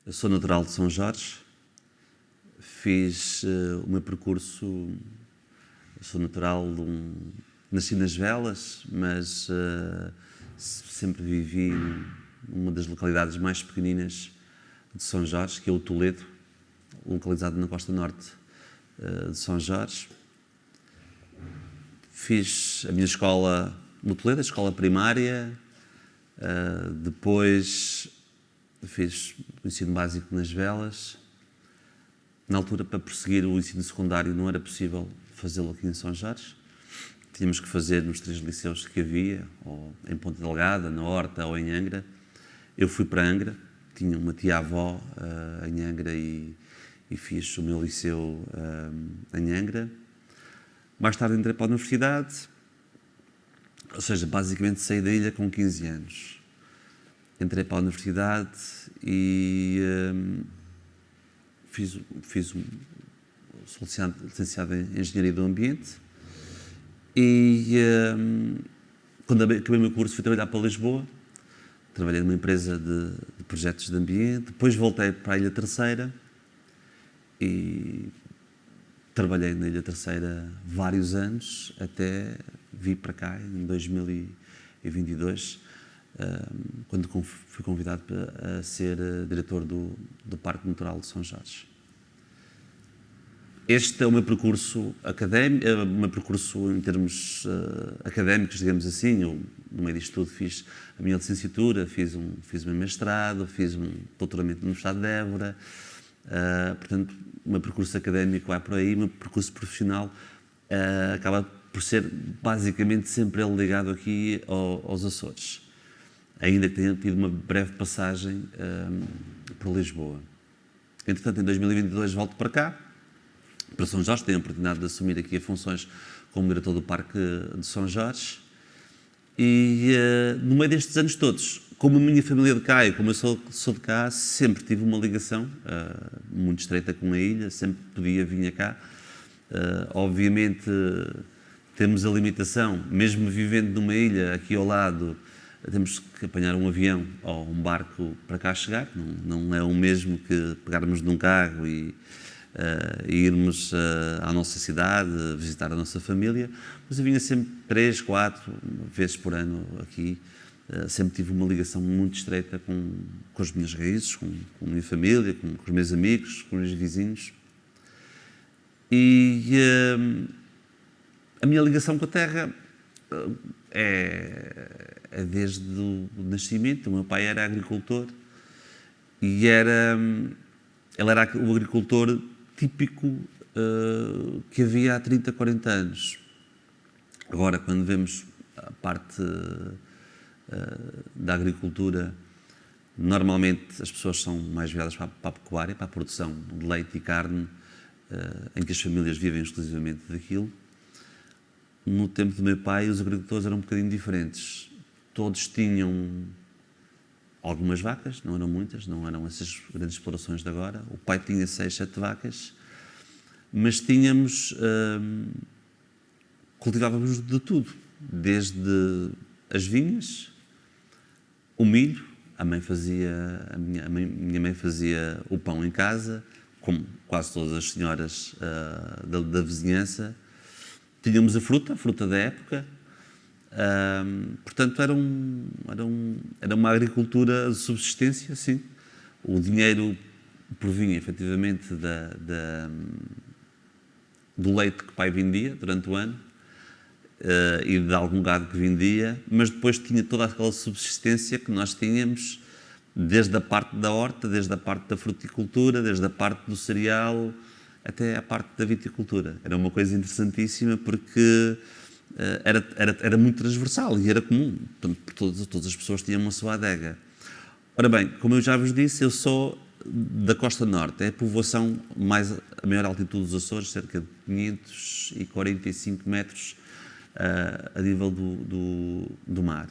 Eu sou natural de São Jorge, fiz o meu percurso, sou natural nasci nas Velas, mas sempre vivi numa das localidades mais pequeninas de São Jorge, que é o Toledo, localizado na costa norte de São Jorge. Fiz a minha escola no Toledo, a escola primária, depois fiz o ensino básico nas Velas. Na altura, para prosseguir o ensino secundário, não era possível fazê-lo aqui em São Jorge. Tínhamos que fazer nos 3 liceus que havia, ou em Ponta Delgada, na Horta ou em Angra. Eu fui para Angra, tinha uma tia-avó em Angra e fiz o meu liceu em Angra. Mais tarde entrei para a universidade, ou seja, basicamente saí da ilha com 15 anos. Entrei para a universidade e sou licenciado em Engenharia do Ambiente e quando acabei o meu curso fui trabalhar para Lisboa. Trabalhei numa empresa de projetos de ambiente, depois voltei para a Ilha Terceira e trabalhei na Ilha Terceira vários anos, até vir para cá em 2022, quando fui convidado a ser diretor do Parque Natural de São Jorge. Este é o meu percurso académico, em termos académicos, digamos assim. Eu, no meio disto tudo, fiz a minha licenciatura, fiz o meu mestrado, fiz um doutoramento na Universidade de Évora. Portanto, o meu percurso académico vai por aí, o meu percurso profissional acaba por ser basicamente sempre ele ligado aqui aos Açores, ainda que tenha tido uma breve passagem por Lisboa. Entretanto, em 2022 volto para cá, para São Jorge, tenho a oportunidade de assumir aqui as funções como diretor do Parque de São Jorge e no meio destes anos todos, como a minha família de cá e como eu sou de cá, sempre tive uma ligação muito estreita com a ilha, sempre podia vir cá. Obviamente temos a limitação, mesmo vivendo numa ilha aqui ao lado, temos que apanhar um avião ou um barco para cá chegar, não é o mesmo que pegarmos num carro e irmos à nossa cidade, visitar a nossa família, mas eu vinha sempre 3, 4 vezes por ano aqui. Sempre tive uma ligação muito estreita com as minhas raízes, com a minha família, com os meus amigos, com os meus vizinhos. E a minha ligação com a terra é desde o nascimento. O meu pai era agricultor e ele era o agricultor típico que havia há 30, 40 anos. Agora, quando vemos a parte da agricultura, normalmente as pessoas são mais viradas para a pecuária, para a produção de leite e carne, em que as famílias vivem exclusivamente daquilo. No tempo do meu pai, os agricultores eram um bocadinho diferentes. Todos tinham algumas vacas, não eram muitas, não eram essas grandes explorações de agora. O pai tinha 6, 7 vacas, mas cultivávamos de tudo, desde as vinhas, o milho. Minha mãe fazia o pão em casa, como quase todas as senhoras da vizinhança. Tínhamos a fruta da época. Portanto, era uma agricultura de subsistência, sim. O dinheiro provinha, efetivamente, do leite que o pai vendia durante o ano e de algum gado que vendia, mas depois tinha toda aquela subsistência que nós tínhamos, desde a parte da horta, desde a parte da fruticultura, desde a parte do cereal, até a parte da viticultura. Era uma coisa interessantíssima porque era muito transversal e era comum. Portanto, todas as pessoas tinham uma sua adega. Ora bem, como eu já vos disse, eu sou da costa norte. É a povoação a maior altitude dos Açores, cerca de 545 metros a nível do mar.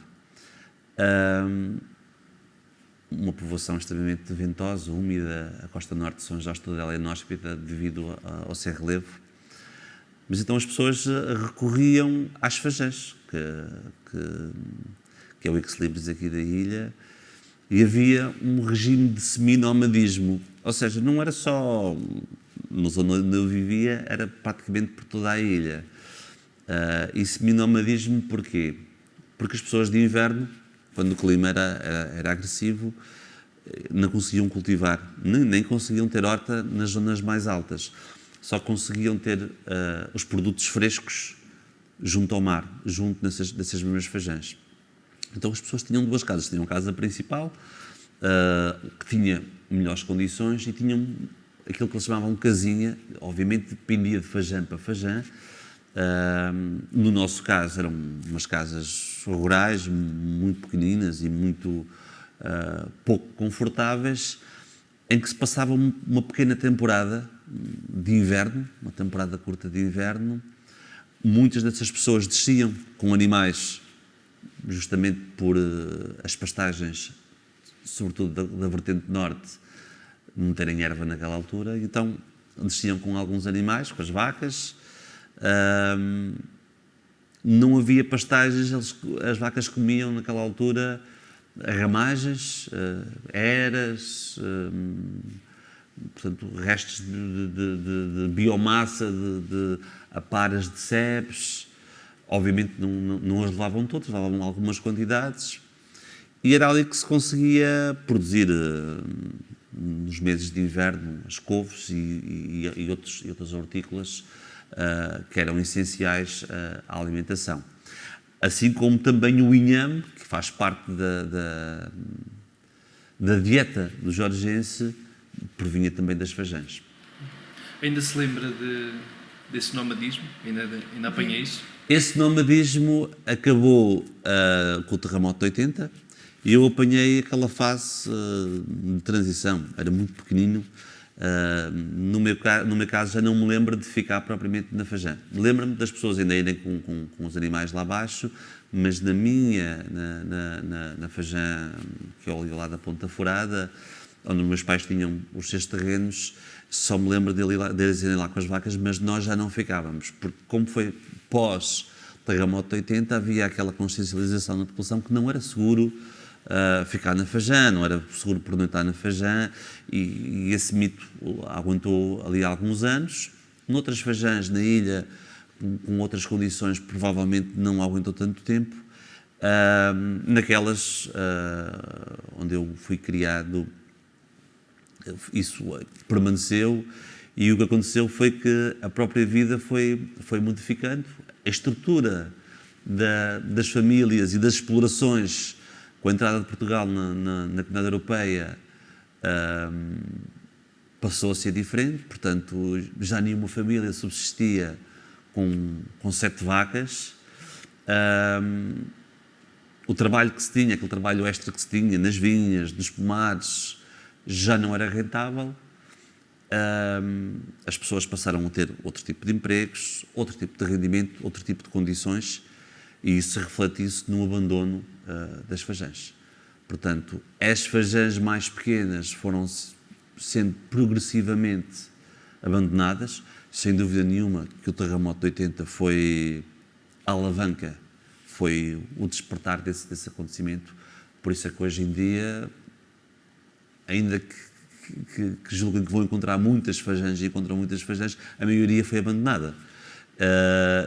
Uma povoação extremamente ventosa, úmida. A costa norte de São Jorge toda ela é inóspita devido ao seu relevo. Mas então as pessoas recorriam às fajãs, que é o ex-libris aqui da ilha, E havia um regime de semi-nomadismo, ou seja, não era só na zona onde eu vivia, era praticamente por toda a ilha. E semi-nomadismo porquê? Porque as pessoas de inverno, quando o clima era agressivo, não conseguiam cultivar, nem conseguiam ter horta nas zonas mais altas. Só conseguiam ter os produtos frescos junto ao mar, junto dessas mesmas fajãs. Então as pessoas tinham duas casas. Tinham a casa principal, que tinha melhores condições, e tinham aquilo que eles chamavam casinha. Obviamente dependia de fajã para fajã. No nosso caso eram umas casas rurais, muito pequeninas e muito pouco confortáveis, em que se passava uma pequena temporada de inverno, uma temporada curta de inverno. Muitas dessas pessoas desciam com animais, justamente por as pastagens, sobretudo da vertente norte, não terem erva naquela altura, então desciam com alguns animais, com as vacas. Não havia pastagens, as vacas comiam naquela altura ramagens, eras, portanto, restos de biomassa, de aparas de sebes. Obviamente não as levavam todas, levavam algumas quantidades, e era ali que se conseguia produzir, nos meses de inverno, as couves e outras hortícolas que eram essenciais à alimentação. Assim como também o inhame, que faz parte da dieta do jorgense, provinha também das fajãs. Ainda se lembra desse nomadismo? Ainda apanha isso? Esse nomadismo acabou com o terremoto de 80, e eu apanhei aquela fase de transição. Era muito pequenino. No meu caso, já não me lembro de ficar propriamente na fajã. Lembro-me das pessoas ainda irem com os animais lá abaixo, mas na fajã, que é ali lá da Ponta Furada, onde os meus pais tinham os seus terrenos, só me lembro deles irem lá com as vacas, mas nós já não ficávamos, porque como foi pós-terremoto de 80, havia aquela consciencialização na população que não era seguro ficar na fajã, não era seguro pernoitar na fajã, e esse mito aguentou ali alguns anos. Noutras fajãs na ilha, com outras condições, provavelmente não aguentou tanto tempo. Naquelas onde eu fui criado, isso permaneceu, e o que aconteceu foi que a própria vida foi modificando. A estrutura das famílias e das explorações com a entrada de Portugal na Comunidade Europeia passou a ser diferente. Portanto, já nenhuma família subsistia com 7 vacas. O trabalho que se tinha, aquele trabalho extra que se tinha nas vinhas, nos pomares, já não era rentável. As pessoas passaram a ter outro tipo de empregos, outro tipo de rendimento, outro tipo de condições, e isso reflete-se no abandono das fajãs. Portanto, as fajãs mais pequenas foram sendo progressivamente abandonadas. Sem dúvida nenhuma que o terremoto de 80 foi a alavanca, foi o despertar desse acontecimento. Por isso é que hoje em dia, ainda que julguem que vão encontrar muitas fajãs, e encontram muitas fajãs, a maioria foi abandonada.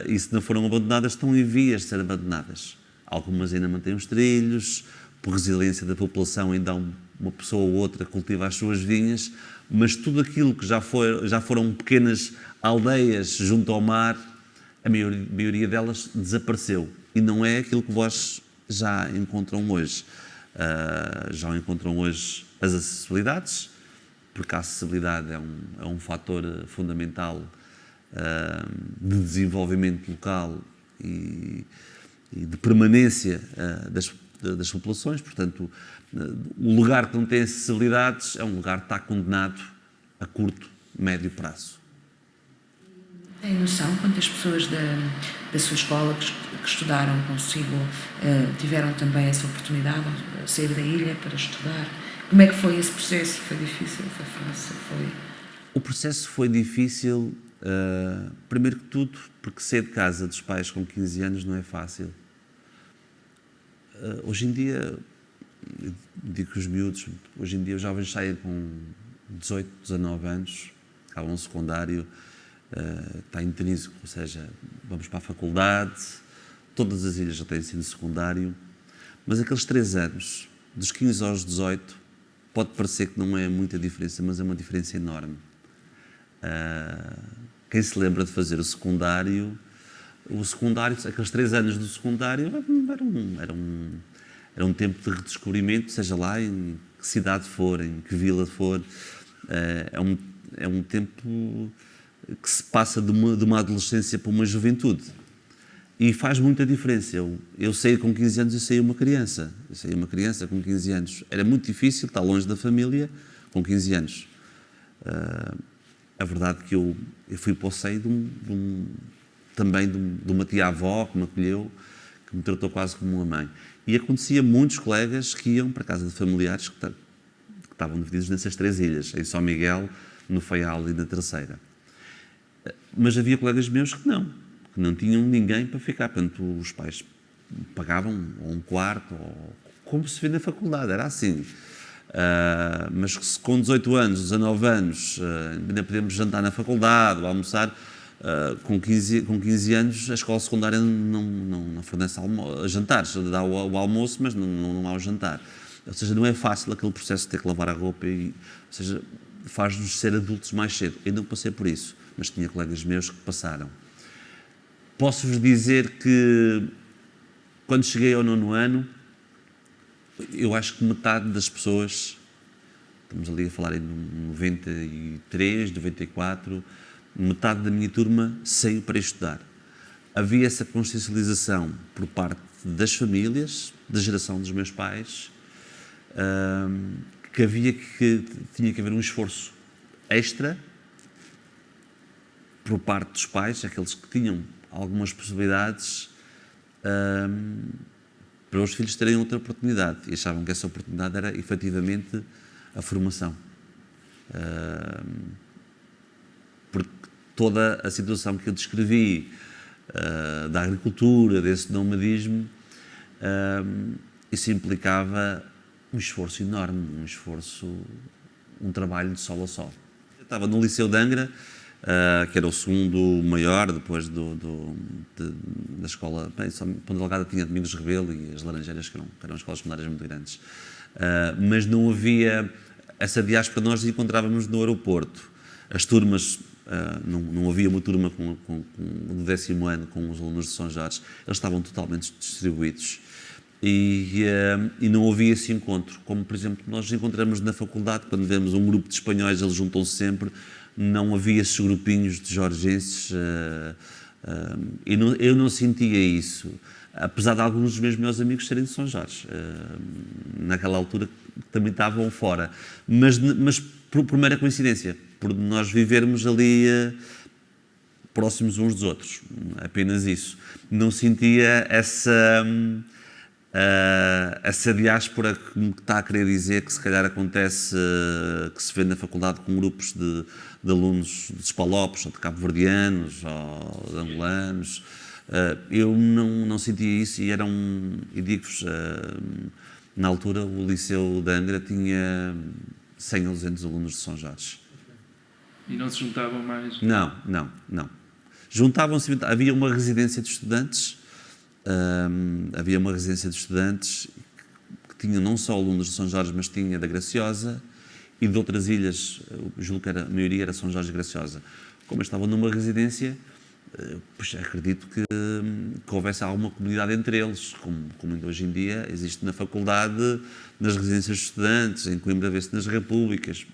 E se não foram abandonadas, estão em vias de ser abandonadas. Algumas ainda mantêm os trilhos, por resiliência da população ainda há uma pessoa ou outra que cultiva as suas vinhas, mas tudo aquilo que já foram pequenas aldeias junto ao mar, a maioria delas desapareceu. E não é aquilo que vós já encontram hoje. Já encontram hoje as acessibilidades, porque a acessibilidade é um fator fundamental de desenvolvimento local e de permanência das populações. Portanto, o lugar que não tem acessibilidades é um lugar que está condenado a curto, médio prazo. Tem noção quantas pessoas da sua escola que estudaram consigo tiveram também essa oportunidade de sair da ilha para estudar? Como é que foi esse processo? Foi difícil? Foi fácil? O processo foi difícil, primeiro que tudo, porque sair de casa dos pais com 15 anos não é fácil. Hoje em dia, digo que os miúdos, hoje em dia os jovens saem com 18, 19 anos, acabam o secundário, está intrínseco, ou seja, vamos para a faculdade, todas as ilhas já têm ensino secundário, mas aqueles 3 anos, dos 15 aos 18, pode parecer que não é muita diferença, mas é uma diferença enorme. Quem se lembra de fazer o secundário, aqueles 3 anos do secundário era um tempo de redescobrimento, seja lá em que cidade for, em que vila for. É um tempo que se passa de uma adolescência para uma juventude. E faz muita diferença. Eu saí com 15 anos e saí uma criança. Eu saí uma criança com 15 anos. Era muito difícil estar longe da família com 15 anos. A verdade é que eu fui para o seio também de uma tia-avó que me acolheu, que me tratou quase como uma mãe. E acontecia muitos colegas que iam para a casa de familiares que estavam divididos nessas 3 ilhas, em São Miguel, no Faial e na Terceira. Mas havia colegas meus que não tinham ninguém para ficar. Portanto, os pais pagavam um quarto, ou como se vê na faculdade, era assim. Mas que com 18 anos, 19 anos, ainda podemos jantar na faculdade ou almoçar. Com 15 anos, a escola secundária não fornece jantares, dá o almoço, mas não há o jantar. Ou seja, não é fácil aquele processo de ter que lavar a roupa, ou seja, faz-nos ser adultos mais cedo. Eu não passei por isso, mas tinha colegas meus que passaram. Posso-vos dizer que, quando cheguei ao 9º ano, eu acho que metade das pessoas, estamos ali a falar em 93, 94, metade da minha turma saiu para estudar. Havia essa consciencialização por parte das famílias, da geração dos meus pais, que tinha que haver um esforço extra por parte dos pais, aqueles que tinham algumas possibilidades, para os filhos terem outra oportunidade. E achavam que essa oportunidade era, efetivamente, a formação. Porque toda a situação que eu descrevi, da agricultura, desse nomadismo, isso implicava um esforço enorme, um trabalho de sol a sol. Eu estava no Liceu de Angra, que era o segundo maior, depois da escola. Bem, Ponta Delgada tinha Domingos Rebelo e as Laranjeiras, que eram escolas secundárias muito grandes. Mas não havia essa diáspora, nós encontrávamos no aeroporto. As turmas, não havia uma turma do 10º ano com os alunos de São Jorge, eles estavam totalmente distribuídos. E não havia esse encontro, como por exemplo nós encontramos na faculdade, quando vemos um grupo de espanhóis, eles juntam-se sempre, não havia esses grupinhos de jorgenses, eu não sentia isso, apesar de alguns dos meus amigos serem de São Jorge, naquela altura também estavam fora, mas por mera coincidência, por nós vivermos ali próximos uns dos outros, apenas isso. Não sentia essa diáspora que me está a querer dizer que se calhar acontece, que se vê na faculdade com grupos de alunos de espalopes, ou de cabo-verdianos, ou de angolanos. Eu não sentia isso e digo-vos, na altura o Liceu de Angra tinha 100 ou 200 alunos de São Jorge. E não se juntavam mais? Não. Juntavam-se, havia uma residência de estudantes, que tinha não só alunos de São Jorge, mas tinha da Graciosa e de outras ilhas, julgo que a maioria era São Jorge e Graciosa. Como eu estava numa residência, acredito que houvesse alguma comunidade entre eles, como ainda hoje em dia existe na faculdade, nas residências de estudantes, em Coimbra vê-se nas repúblicas.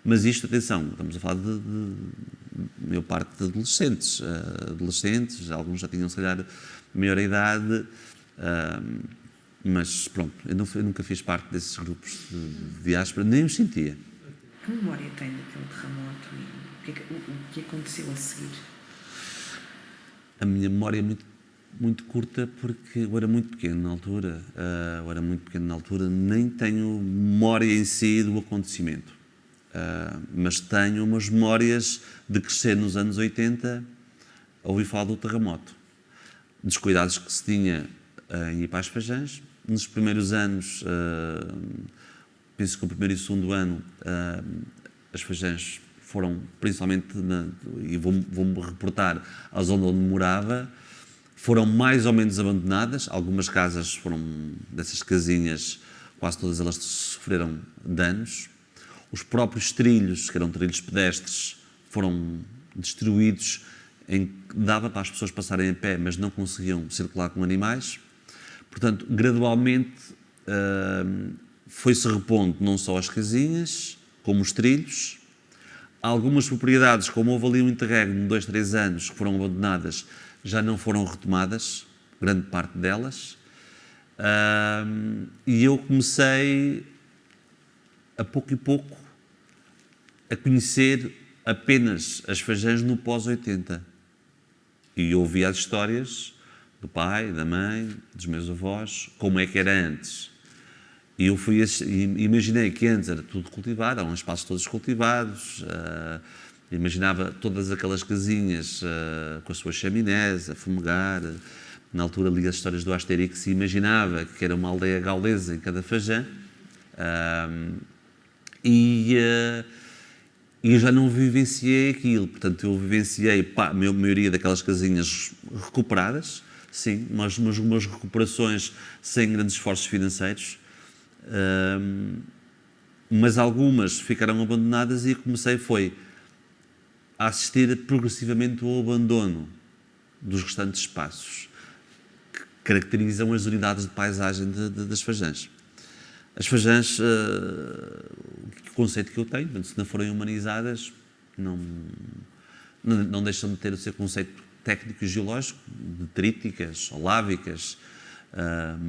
Mas isto, atenção, estamos a falar de maior parte de adolescentes, alguns já tinham se calhar maior idade, mas pronto, eu nunca fiz parte desses grupos de diáspora, nem os sentia. Que memória tem daquele terremoto e o que aconteceu a seguir? A minha memória é muito curta, porque eu era muito pequeno na altura, nem tenho memória em si do acontecimento. Mas tenho umas memórias de crescer nos anos 80 a ouvir falar do terremoto, dos cuidados que se tinha em ir para as Fajãs, nos primeiros anos, penso que o primeiro e o segundo ano, as feijães foram, principalmente, e vou-me reportar à zona onde morava, foram mais ou menos abandonadas. Algumas casas foram, dessas casinhas, quase todas elas sofreram danos. Os próprios trilhos, que eram trilhos pedestres, foram destruídos, dava para as pessoas passarem a pé, mas não conseguiam circular com animais. Portanto, gradualmente foi-se repondo não só as casinhas, como os trilhos. Algumas propriedades, como houve ali um interregno de 2, 3 anos, que foram abandonadas, já não foram retomadas, grande parte delas. E eu comecei, a pouco e pouco, a conhecer apenas as feijães no pós-80. E ouvia as histórias do pai, da mãe, dos meus avós, como é que era antes. E eu imaginei que antes era tudo cultivado, eram espaços todos cultivados, imaginava todas aquelas casinhas com as suas chaminés, a fumegar. Na altura li as histórias do Asterix e imaginava que era uma aldeia gaulesa em cada feijão. E eu já não vivenciei aquilo, portanto eu vivenciei a maioria daquelas casinhas recuperadas, sim, mas umas recuperações sem grandes esforços financeiros, mas algumas ficaram abandonadas e comecei a assistir progressivamente ao abandono dos restantes espaços que caracterizam as unidades de paisagem das feijãs. As feijãs, o conceito que eu tenho, se não forem humanizadas, não deixam de ter o seu conceito técnico e geológico, detríticas, olávicas,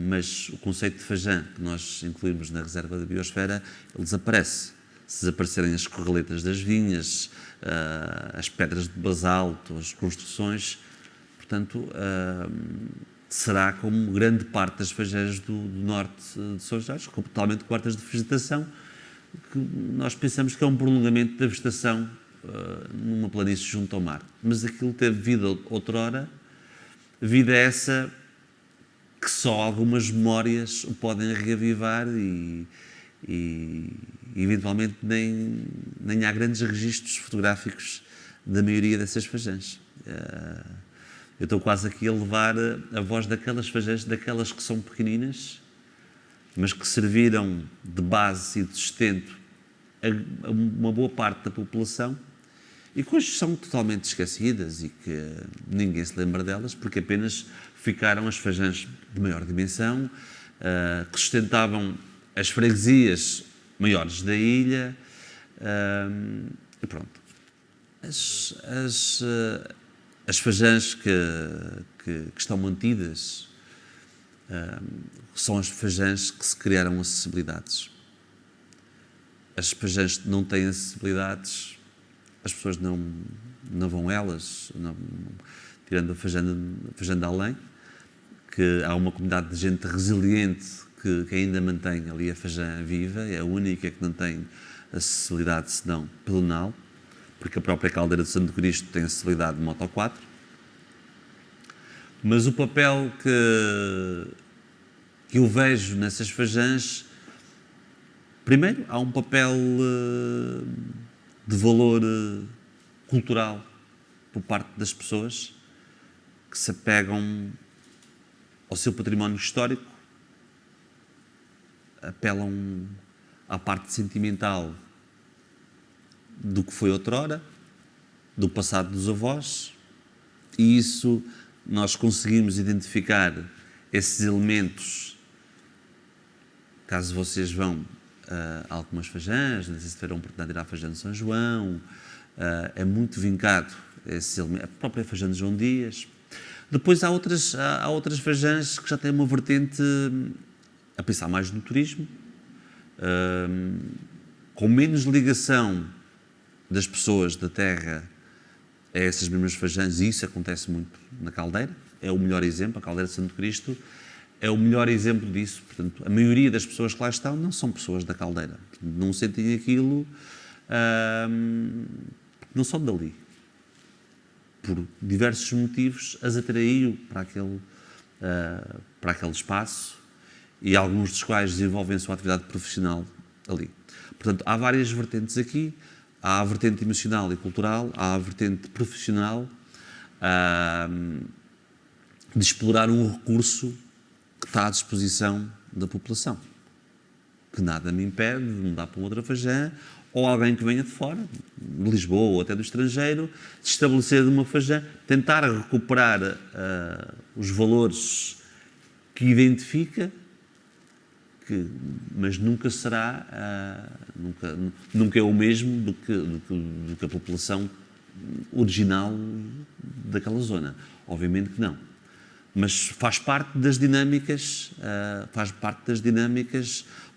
mas o conceito de feijão que nós incluímos na reserva da biosfera, ele desaparece. Se desaparecerem as correletas das vinhas, as pedras de basalto, as construções, portanto, será como grande parte das feijãs do norte de São Jorge, totalmente cobertas de vegetação, que nós pensamos que é um prolongamento da vegetação numa planície junto ao mar. Mas aquilo teve vida outrora, vida essa que só algumas memórias o podem reavivar e eventualmente nem há grandes registros fotográficos da maioria dessas feijãs. Eu estou quase aqui a levar a voz daquelas feijãs, daquelas que são pequeninas, mas que serviram de base e de sustento a uma boa parte da população e que hoje são totalmente esquecidas e que ninguém se lembra delas, porque apenas ficaram as feijãs de maior dimensão, que sustentavam as freguesias maiores da ilha, e pronto. As feijãs que estão mantidas são as feijãs que se criaram acessibilidades. As feijãs que não têm acessibilidades, as pessoas não vão elas, tirando a feijão de além, que há uma comunidade de gente resiliente que ainda mantém ali a feijã viva, é a única que não tem acessibilidade senão pedonal, porque a própria caldeira de Santo Cristo tem acessibilidade de Moto 4. Mas o papel que eu vejo nessas feijãs, primeiro, há um papel de valor cultural por parte das pessoas que se apegam ao seu património histórico, apelam à parte sentimental do que foi outrora, do passado dos avós, e isso nós conseguimos identificar esses elementos, caso vocês vão a algumas feijãs, não sei se tiveram a oportunidade de ir à feijã de São João, é muito vincado esse elemento, a própria feijã de João Dias. Depois há outras feijãs que já têm uma vertente a pensar mais no turismo, com menos ligação das pessoas da terra a essas mesmas feijãs, e isso acontece muito na Caldeira, é o melhor exemplo, a Caldeira de Santo Cristo é o melhor exemplo disso. Portanto, a maioria das pessoas que lá estão não são pessoas da Caldeira, não sentem aquilo, não são dali. Por diversos motivos as atraiu para aquele espaço e alguns dos quais desenvolvem a sua atividade profissional ali. Portanto, há várias vertentes aqui. Há a vertente emocional e cultural, há a vertente profissional, de explorar um recurso que está à disposição da população. Que nada me impede de mudar para um outro Alfagã, ou alguém que venha de fora, de Lisboa ou até do estrangeiro, se estabelecer numa Alfagã, tentar recuperar os valores que identifica, mas nunca será, nunca é o mesmo do que a população original daquela zona. Obviamente que não. Mas faz parte das dinâmicas,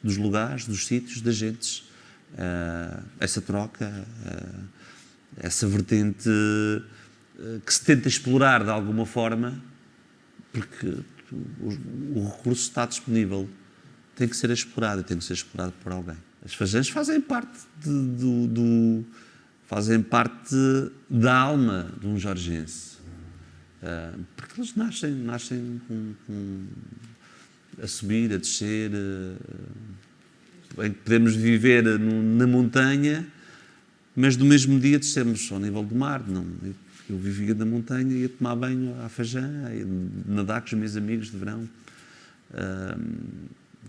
dos lugares, dos sítios, das gentes. Essa troca, essa vertente que se tenta explorar de alguma forma, porque o recurso está disponível. Tem que ser explorado e tem que ser explorado por alguém. As Alfagãs fazem parte da alma de um jorgense. Porque eles nascem a subir, a descer, em que podemos viver na montanha, mas no mesmo dia descemos ao nível do mar. Não, eu vivia na montanha, ia tomar banho à Alfagã, ia nadar com os meus amigos de verão.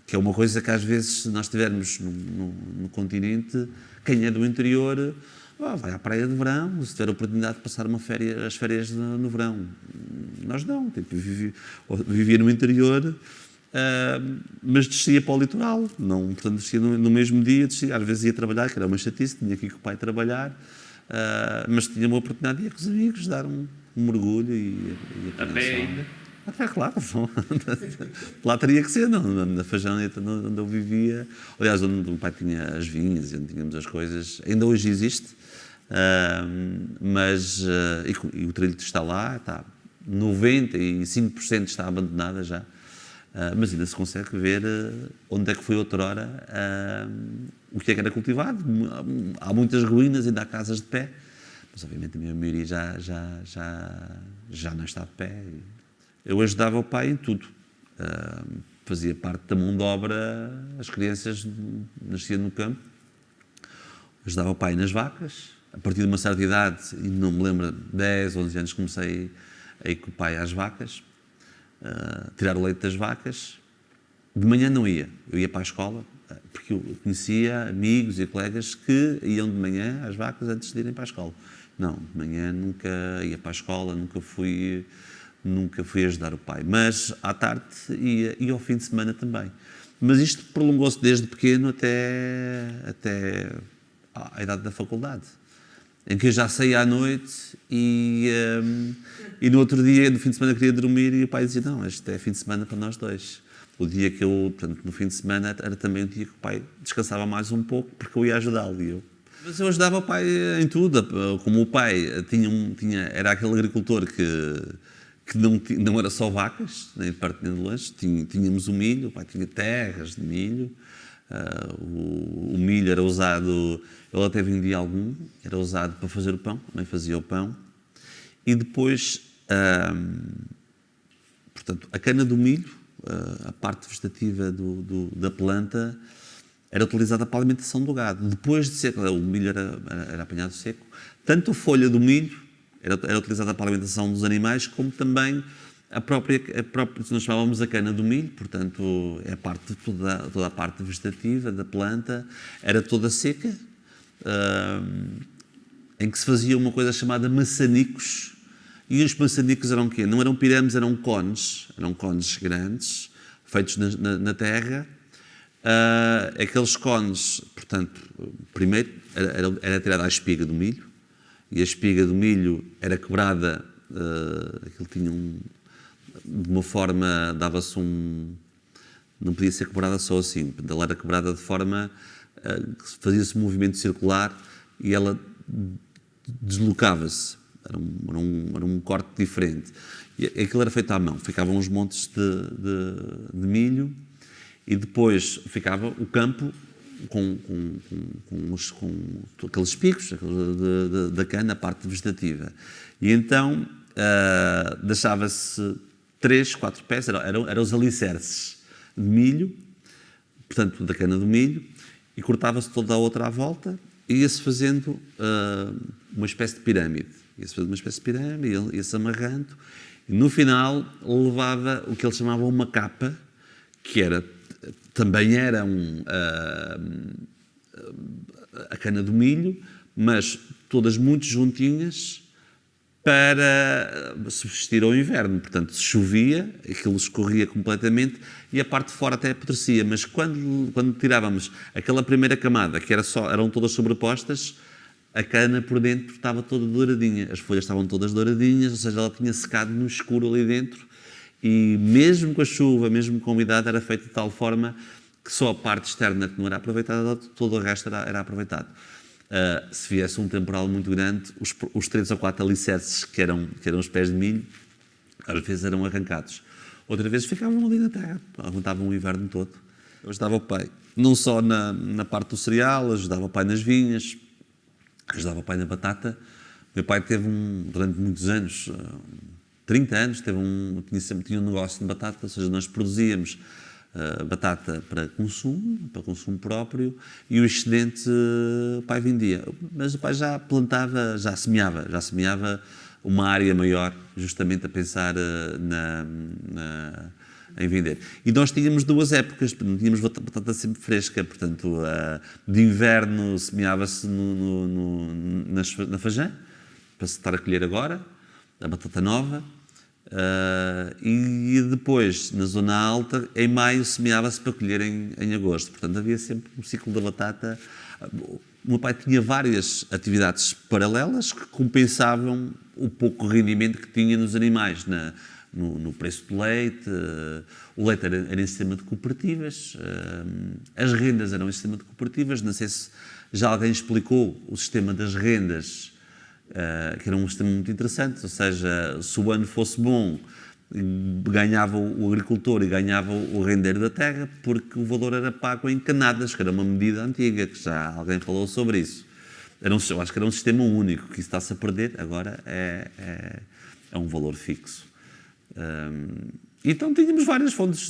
Que é uma coisa que às vezes, se nós estivermos no continente, quem é do interior vai à praia de verão, se tiver a oportunidade de passar as férias no verão. Nós não, tipo, vivia no interior, mas descia para o litoral, não, portanto descia no mesmo dia, descia, às vezes ia trabalhar, que era uma chatice, tinha que ir com o pai trabalhar, mas tinha uma oportunidade de ir com os amigos, dar um mergulho e A pé ainda? Até claro, lá teria que ser, não, na Fajão onde eu vivia, aliás, onde o pai tinha as vinhas, onde tínhamos as coisas, ainda hoje existe, mas e o trilho está lá, está 95% está abandonada já, mas ainda se consegue ver onde é que foi outrora o que é que era cultivado. Há muitas ruínas, ainda há casas de pé, mas obviamente a minha maioria já não está de pé. Eu ajudava o pai em tudo. Fazia parte da mão de obra, as crianças nasciam no campo. Ajudava o pai nas vacas. A partir de uma certa idade, e não me lembro, 10, 11 anos, comecei a ir com o pai às vacas, tirar o leite das vacas. De manhã não ia. Eu ia para a escola, porque eu conhecia amigos e colegas que iam de manhã às vacas antes de irem para a escola. Não, de manhã nunca ia para a escola, nunca fui ajudar o pai, mas à tarde ia, e ao fim de semana também. Mas isto prolongou-se desde pequeno até à idade da faculdade, em que eu já saía à noite e no outro dia, no fim de semana, queria dormir e o pai dizia, não, este é fim de semana para nós dois. O dia que eu, portanto, no fim de semana, era também o dia que o pai descansava mais um pouco, porque eu ia ajudá-lo. Mas eu ajudava o pai em tudo, como o pai era aquele agricultor que não era só vacas, nem de perto nem de longe, tínhamos o milho, o pai tinha terras de milho, o milho era usado, ele até vendia algum, era usado para fazer o pão, também fazia o pão, e depois, portanto, a cana do milho, a parte vegetativa da planta, era utilizada para a alimentação do gado. Depois de seco, o milho era apanhado seco, tanto a folha do milho era utilizada para a alimentação dos animais, como também a própria nós chamávamos a cana do milho, portanto, é toda a parte vegetativa da planta, era toda seca, em que se fazia uma coisa chamada maçanicos, e os maçanicos eram o quê? Não eram pirâmides, eram cones grandes, feitos na terra. Aqueles cones, portanto, primeiro era tirada a espiga do milho, e a espiga do milho era quebrada, aquilo tinha de uma forma, dava-se não podia ser quebrada só assim, ela era quebrada de forma que fazia-se um movimento circular e ela deslocava-se, era um corte diferente. E aquilo era feito à mão, ficavam uns montes de milho e depois ficava o campo com aqueles picos da cana, a parte vegetativa. E então deixava-se 3, 4 pés, eram os alicerces. de milho, portanto, da cana do milho, e cortava-se toda a outra à volta e ia-se fazendo uma espécie de pirâmide. Ia-se fazendo uma espécie de pirâmide, ia-se amarrando, e no final levava o que eles chamavam uma capa, que também era a cana do milho, mas todas muito juntinhas para subsistir ao inverno. Portanto, se chovia, aquilo escorria completamente e a parte de fora até apodrecia. Mas quando tirávamos aquela primeira camada, que eram todas sobrepostas, a cana por dentro estava toda douradinha. As folhas estavam todas douradinhas, ou seja, ela tinha secado no escuro ali dentro. E mesmo com a chuva, mesmo com a umidade, era feito de tal forma que só a parte externa que não era aproveitada, todo o resto era aproveitado. Se viesse um temporal muito grande, os 3 ou 4 alicerces que eram os pés de milho, às vezes eram arrancados. Outras vezes ficavam ali na terra, aguentavam o inverno todo. Eu ajudava o pai, não só na parte do cereal, ajudava o pai nas vinhas, ajudava o pai na batata. Meu pai teve durante muitos anos, 30 anos, tinha um negócio de batata, ou seja, nós produzíamos batata para consumo próprio, e o excedente o pai vendia. Mas o pai já plantava, já semeava uma área maior, justamente a pensar em vender. E nós tínhamos 2 épocas, tínhamos batata sempre fresca, portanto, de inverno semeava-se na Fajã, para se estar a colher agora, a batata nova. E depois, na zona alta, em maio semeava-se para colher em agosto. Portanto, havia sempre um ciclo da batata. O meu pai tinha várias atividades paralelas que compensavam o pouco rendimento que tinha nos animais, no preço do leite. O leite era em sistema de cooperativas, as rendas eram em sistema de cooperativas. Não sei se já alguém explicou o sistema das rendas, que era um sistema muito interessante, ou seja, se o ano fosse bom, ganhava o agricultor e ganhava o rendeiro da terra, porque o valor era pago em canadas, que era uma medida antiga, que já alguém falou sobre isso. Eu acho que era um sistema único, que isso está-se a perder, agora é um valor fixo. Então tínhamos várias fontes,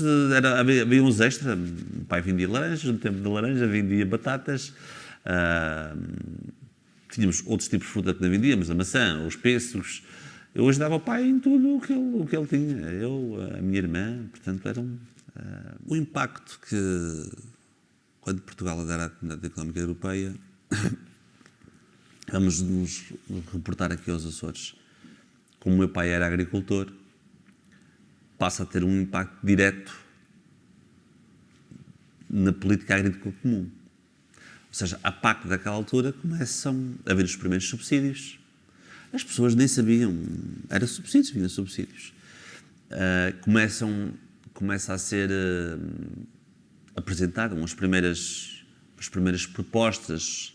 havia uns extra, o pai vendia laranjas, no tempo da laranja vendia batatas, tínhamos outros tipos de fruta que não vendíamos, a maçã, os pêssegos. Eu ajudava o pai em tudo o que ele tinha. Eu, a minha irmã, portanto, o impacto que, quando Portugal adera à Comunidade Económica Europeia, vamos nos reportar aqui aos Açores. Como o meu pai era agricultor, passa a ter um impacto direto na política agrícola comum. Ou seja, a PAC daquela altura começam a haver os primeiros subsídios. As pessoas nem sabiam, era subsídios, vinham subsídios. Começa a ser apresentaram as primeiras propostas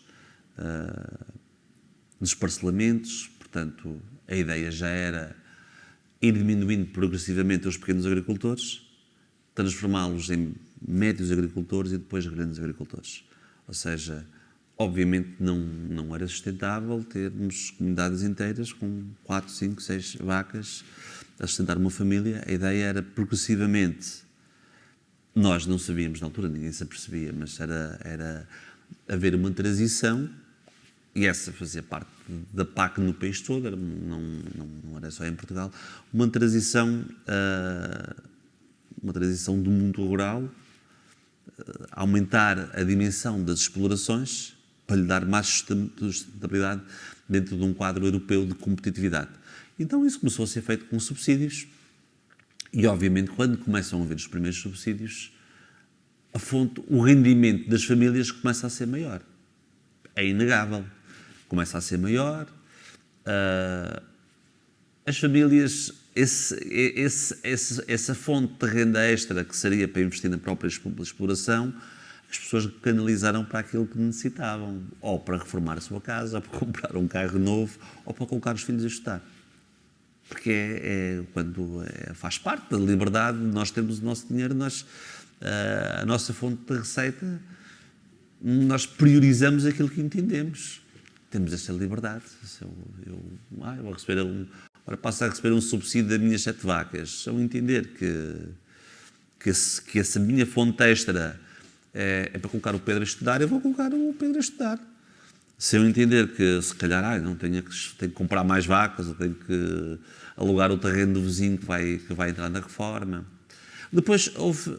dos parcelamentos. Portanto, a ideia já era ir diminuindo progressivamente os pequenos agricultores, transformá-los em médios agricultores e depois grandes agricultores. Ou seja, obviamente não era sustentável termos comunidades inteiras com 4, 5, 6 vacas a sustentar uma família. A ideia era progressivamente, nós não sabíamos na altura, ninguém se apercebia, mas era haver uma transição, e essa fazia parte da PAC no país todo, não era só em Portugal, uma transição do mundo rural, aumentar a dimensão das explorações para lhe dar mais sustentabilidade dentro de um quadro europeu de competitividade. Então isso começou a ser feito com subsídios e, obviamente, quando começam a haver os primeiros subsídios, o rendimento das famílias começa a ser maior. É inegável. Começa a ser maior. As famílias, essa fonte de renda extra que seria para investir na própria exploração, as pessoas canalizaram para aquilo que necessitavam, ou para reformar a sua casa, ou para comprar um carro novo, ou para colocar os filhos a estudar. Porque faz parte da liberdade, nós temos o nosso dinheiro, a nossa fonte de receita, nós priorizamos aquilo que entendemos. Temos essa liberdade. Eu vou receber passo a receber um subsídio das minhas 7 vacas. Se eu entender que que essa minha fonte extra é para colocar o Pedro a estudar, eu vou colocar o Pedro a estudar. Se eu entender que, se calhar, não tenho que comprar mais vacas, ou tenho que alugar o terreno do vizinho que vai entrar na reforma. Depois houve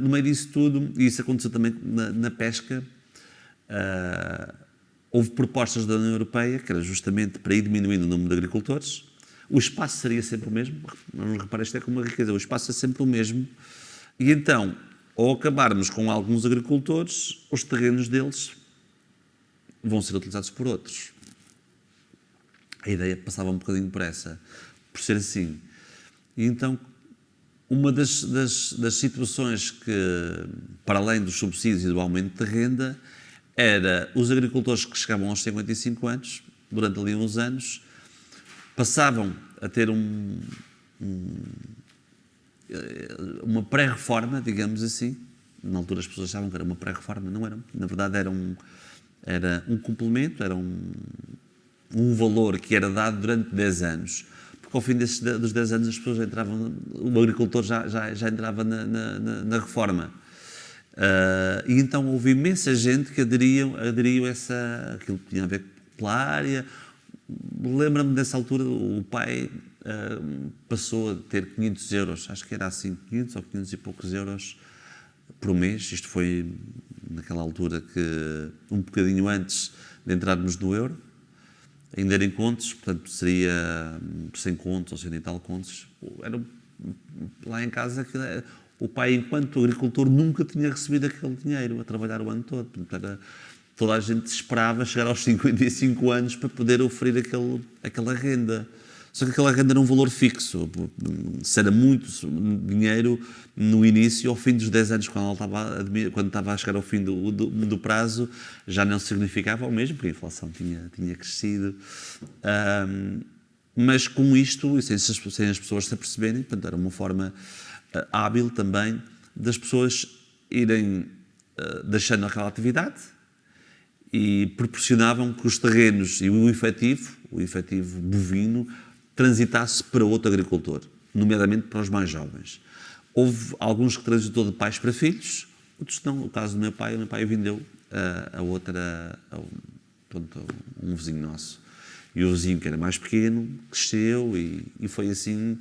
no meio disso tudo, e isso aconteceu também na pesca, houve propostas da União Europeia, que era justamente para ir diminuindo o número de agricultores. O espaço seria sempre o mesmo, vamos reparar, isto é como uma riqueza, o espaço é sempre o mesmo, e então, ao acabarmos com alguns agricultores, os terrenos deles vão ser utilizados por outros. A ideia passava um bocadinho por ser assim. E então, uma das situações que, para além dos subsídios e do aumento de renda, era os agricultores que chegavam aos 55 anos, durante ali uns anos, passavam a ter uma pré-reforma, digamos assim. Na altura as pessoas achavam que era uma pré-reforma, não era. Na verdade era um complemento, era um valor que era dado durante 10 anos. Porque ao fim dos 10 anos as pessoas entravam, o agricultor já entrava na reforma. E então houve imensa gente que aderiu a aquilo que tinha a ver pela área. Lembro-me dessa altura, o pai passou a ter 500 euros, acho que era assim, 500 ou 500 e poucos euros por mês. Isto foi naquela altura que, um bocadinho antes de entrarmos no euro, ainda era em contos, portanto seria 100 contos ou 100 e tal contos. Lá em casa, o pai, enquanto agricultor, nunca tinha recebido aquele dinheiro a trabalhar o ano todo. Portanto, toda a gente esperava chegar aos 55 anos para poder oferir aquela renda. Só que aquela renda era um valor fixo. Se era muito dinheiro no início, ao fim dos 10 anos, quando estava a chegar ao fim do prazo, já não significava o mesmo, porque a inflação tinha crescido. Mas com isto, e sem as pessoas se aperceberem, portanto, era uma forma hábil também das pessoas irem deixando aquela atividade, e proporcionavam que os terrenos e o efetivo bovino, transitasse para outro agricultor, nomeadamente para os mais jovens. Houve alguns que transitou de pais para filhos, outros não. O caso do meu pai, vendeu a um vizinho nosso. E o vizinho, que era mais pequeno, cresceu, e foi assim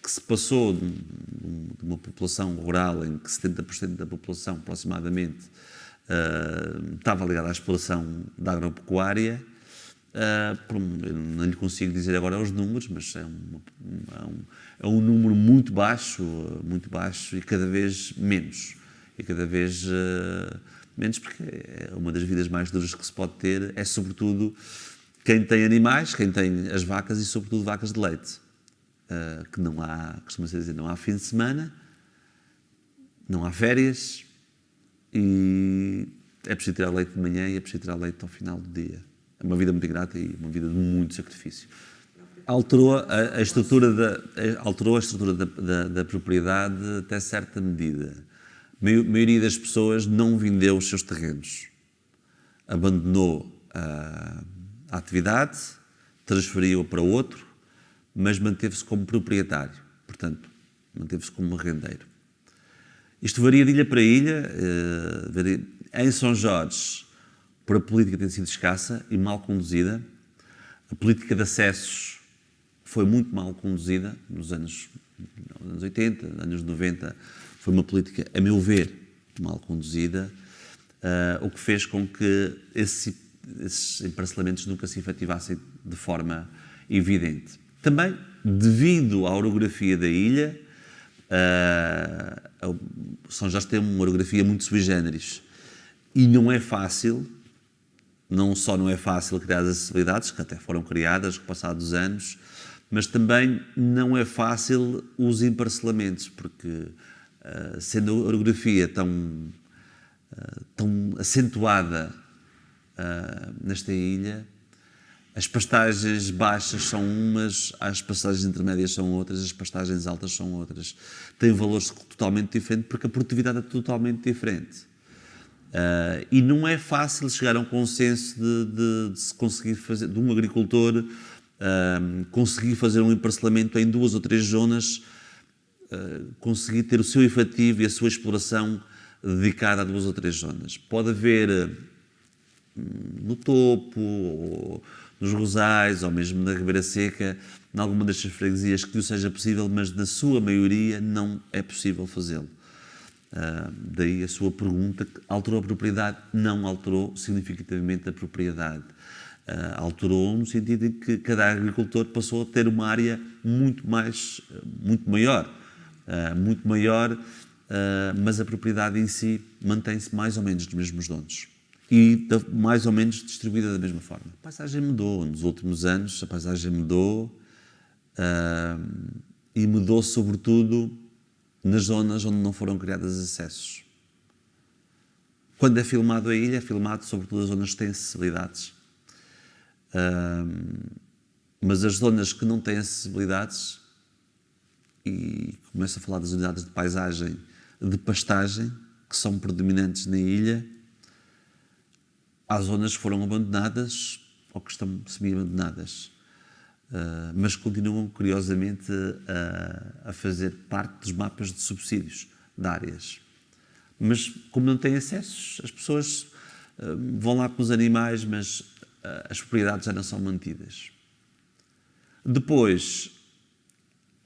que se passou de uma população rural em que 70% da população, aproximadamente, estava ligada à exploração da agropecuária. Eu não lhe consigo dizer agora os números, mas é um número muito baixo, e cada vez menos. E cada vez menos, porque uma das vidas mais duras que se pode ter é, sobretudo, quem tem animais, quem tem as vacas, e sobretudo vacas de leite. Que não há, costuma-se dizer, não há fim de semana, não há férias, e é preciso tirar leite de manhã e é preciso tirar leite ao final do dia. É uma vida muito ingrata e uma vida de muito sacrifício. Alterou a estrutura da propriedade até certa medida. A maioria das pessoas não vendeu os seus terrenos. Abandonou a atividade, transferiu-a para outro, mas manteve-se como proprietário. Portanto, manteve-se como rendeiro. Isto varia de ilha para ilha. Em São Jorge, por a política ter sido escassa e mal conduzida, a política de acessos foi muito mal conduzida nos anos 80, anos 90, foi uma política, a meu ver, mal conduzida, o que fez com que esses emparcelamentos nunca se efetivassem de forma evidente. Também, devido à orografia da ilha, São Jorge tem uma orografia muito sui generis, e não é fácil. Não só não é fácil criar as acessibilidades, que até foram criadas passados anos, mas também não é fácil os emparcelamentos, porque sendo a orografia tão acentuada nesta ilha, as pastagens baixas são umas, as pastagens intermédias são outras, as pastagens altas são outras. Têm valores totalmente diferentes, porque a produtividade é totalmente diferente. E não é fácil chegar a um consenso de se conseguir fazer, de um agricultor conseguir fazer um emparcelamento em 2 ou 3 zonas conseguir ter o seu efetivo e a sua exploração dedicada a 2 ou 3 zonas. Pode haver no Topo, ou nos Rosais, ou mesmo na Ribeira Seca, em alguma destas freguesias que o seja possível, mas na sua maioria não é possível fazê-lo. Daí a sua pergunta, alterou a propriedade? Não alterou significativamente a propriedade. Alterou no sentido em que cada agricultor passou a ter uma área muito maior, mas a propriedade em si mantém-se mais ou menos dos mesmos donos e mais ou menos distribuída da mesma forma. A paisagem mudou nos últimos anos, a paisagem mudou e mudou sobretudo nas zonas onde não foram criados acessos. Quando é filmado a ilha, é filmado sobretudo as zonas que têm acessibilidades. Mas as zonas que não têm acessibilidades, e começo a falar das unidades de paisagem, de pastagem, que são predominantes na ilha, há zonas que foram abandonadas ou que estão semi-abandonadas, mas continuam, curiosamente, a fazer parte dos mapas de subsídios de áreas. Mas, como não têm acessos, as pessoas vão lá com os animais, mas as propriedades já não são mantidas. Depois,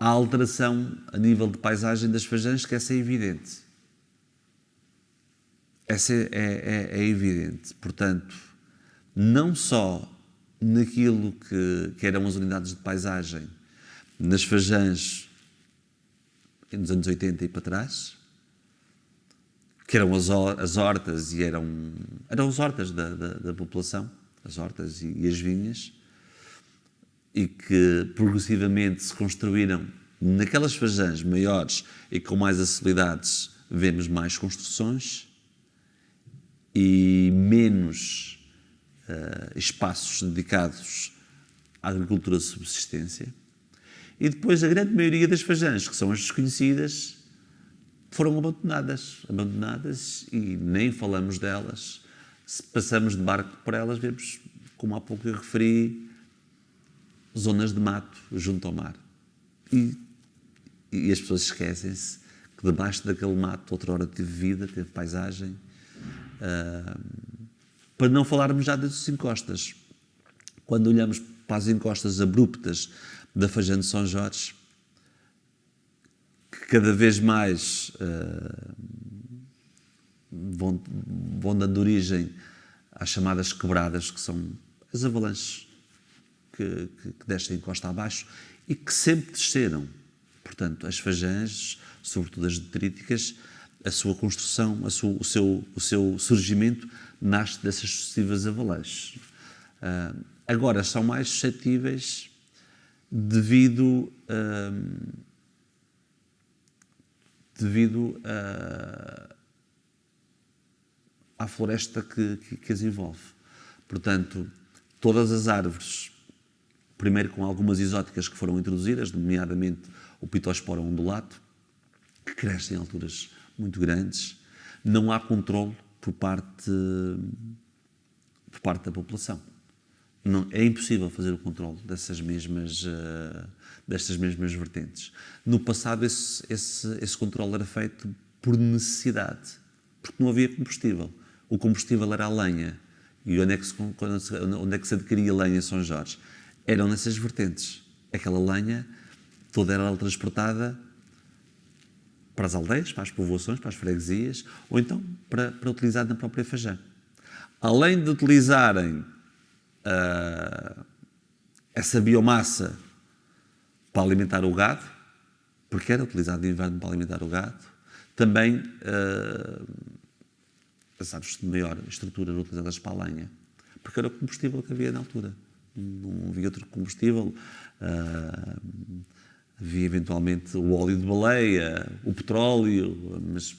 a alteração a nível de paisagem das fajanges, que essa é evidente. Essa é evidente. Portanto, não só naquilo que eram as unidades de paisagem, nas fajanges nos anos 80 e para trás, que eram as hortas e eram as hortas da população, as hortas e as vinhas, e que progressivamente se construíram naquelas fajanges maiores e com mais acessibilidades, vemos mais construções e menos espaços dedicados à agricultura de subsistência. E depois a grande maioria das fajanges, que são as desconhecidas, foram abandonadas e nem falamos delas. Se passamos de barco por elas, vemos, como há pouco eu referi, zonas de mato junto ao mar. E as pessoas esquecem-se que debaixo daquele mato outrora teve vida, teve paisagem. Para não falarmos já das encostas. Quando olhamos para as encostas abruptas da Fajã de São Jorge, que cada vez mais vão dando origem às chamadas quebradas, que são as avalanches que descem encosta abaixo e que sempre desceram. Portanto, as fajanges, sobretudo as detríticas, a sua construção, o seu surgimento nasce dessas sucessivas avalanches. Agora, são mais suscetíveis devido à floresta que as envolve. Portanto, todas as árvores, primeiro com algumas exóticas que foram introduzidas, nomeadamente o Pittosporum undulato, que cresce em alturas muito grandes, não há controle por parte da população. Não, é impossível fazer o controle destas mesmas vertentes. No passado, esse controle era feito por necessidade, porque não havia combustível. O combustível era a lenha. E onde é que se adquiria lenha em São Jorge? Eram nessas vertentes. Aquela lenha toda era transportada para as aldeias, para as povoações, para as freguesias, ou então para utilizar na própria Fajã. Além de utilizarem essa biomassa para alimentar o gado, porque era utilizado de inverno para alimentar o gado, também as árvores de maior estrutura eram utilizadas para a lenha, porque era o combustível que havia na altura. Não havia outro combustível. Havia eventualmente o óleo de baleia, o petróleo, mas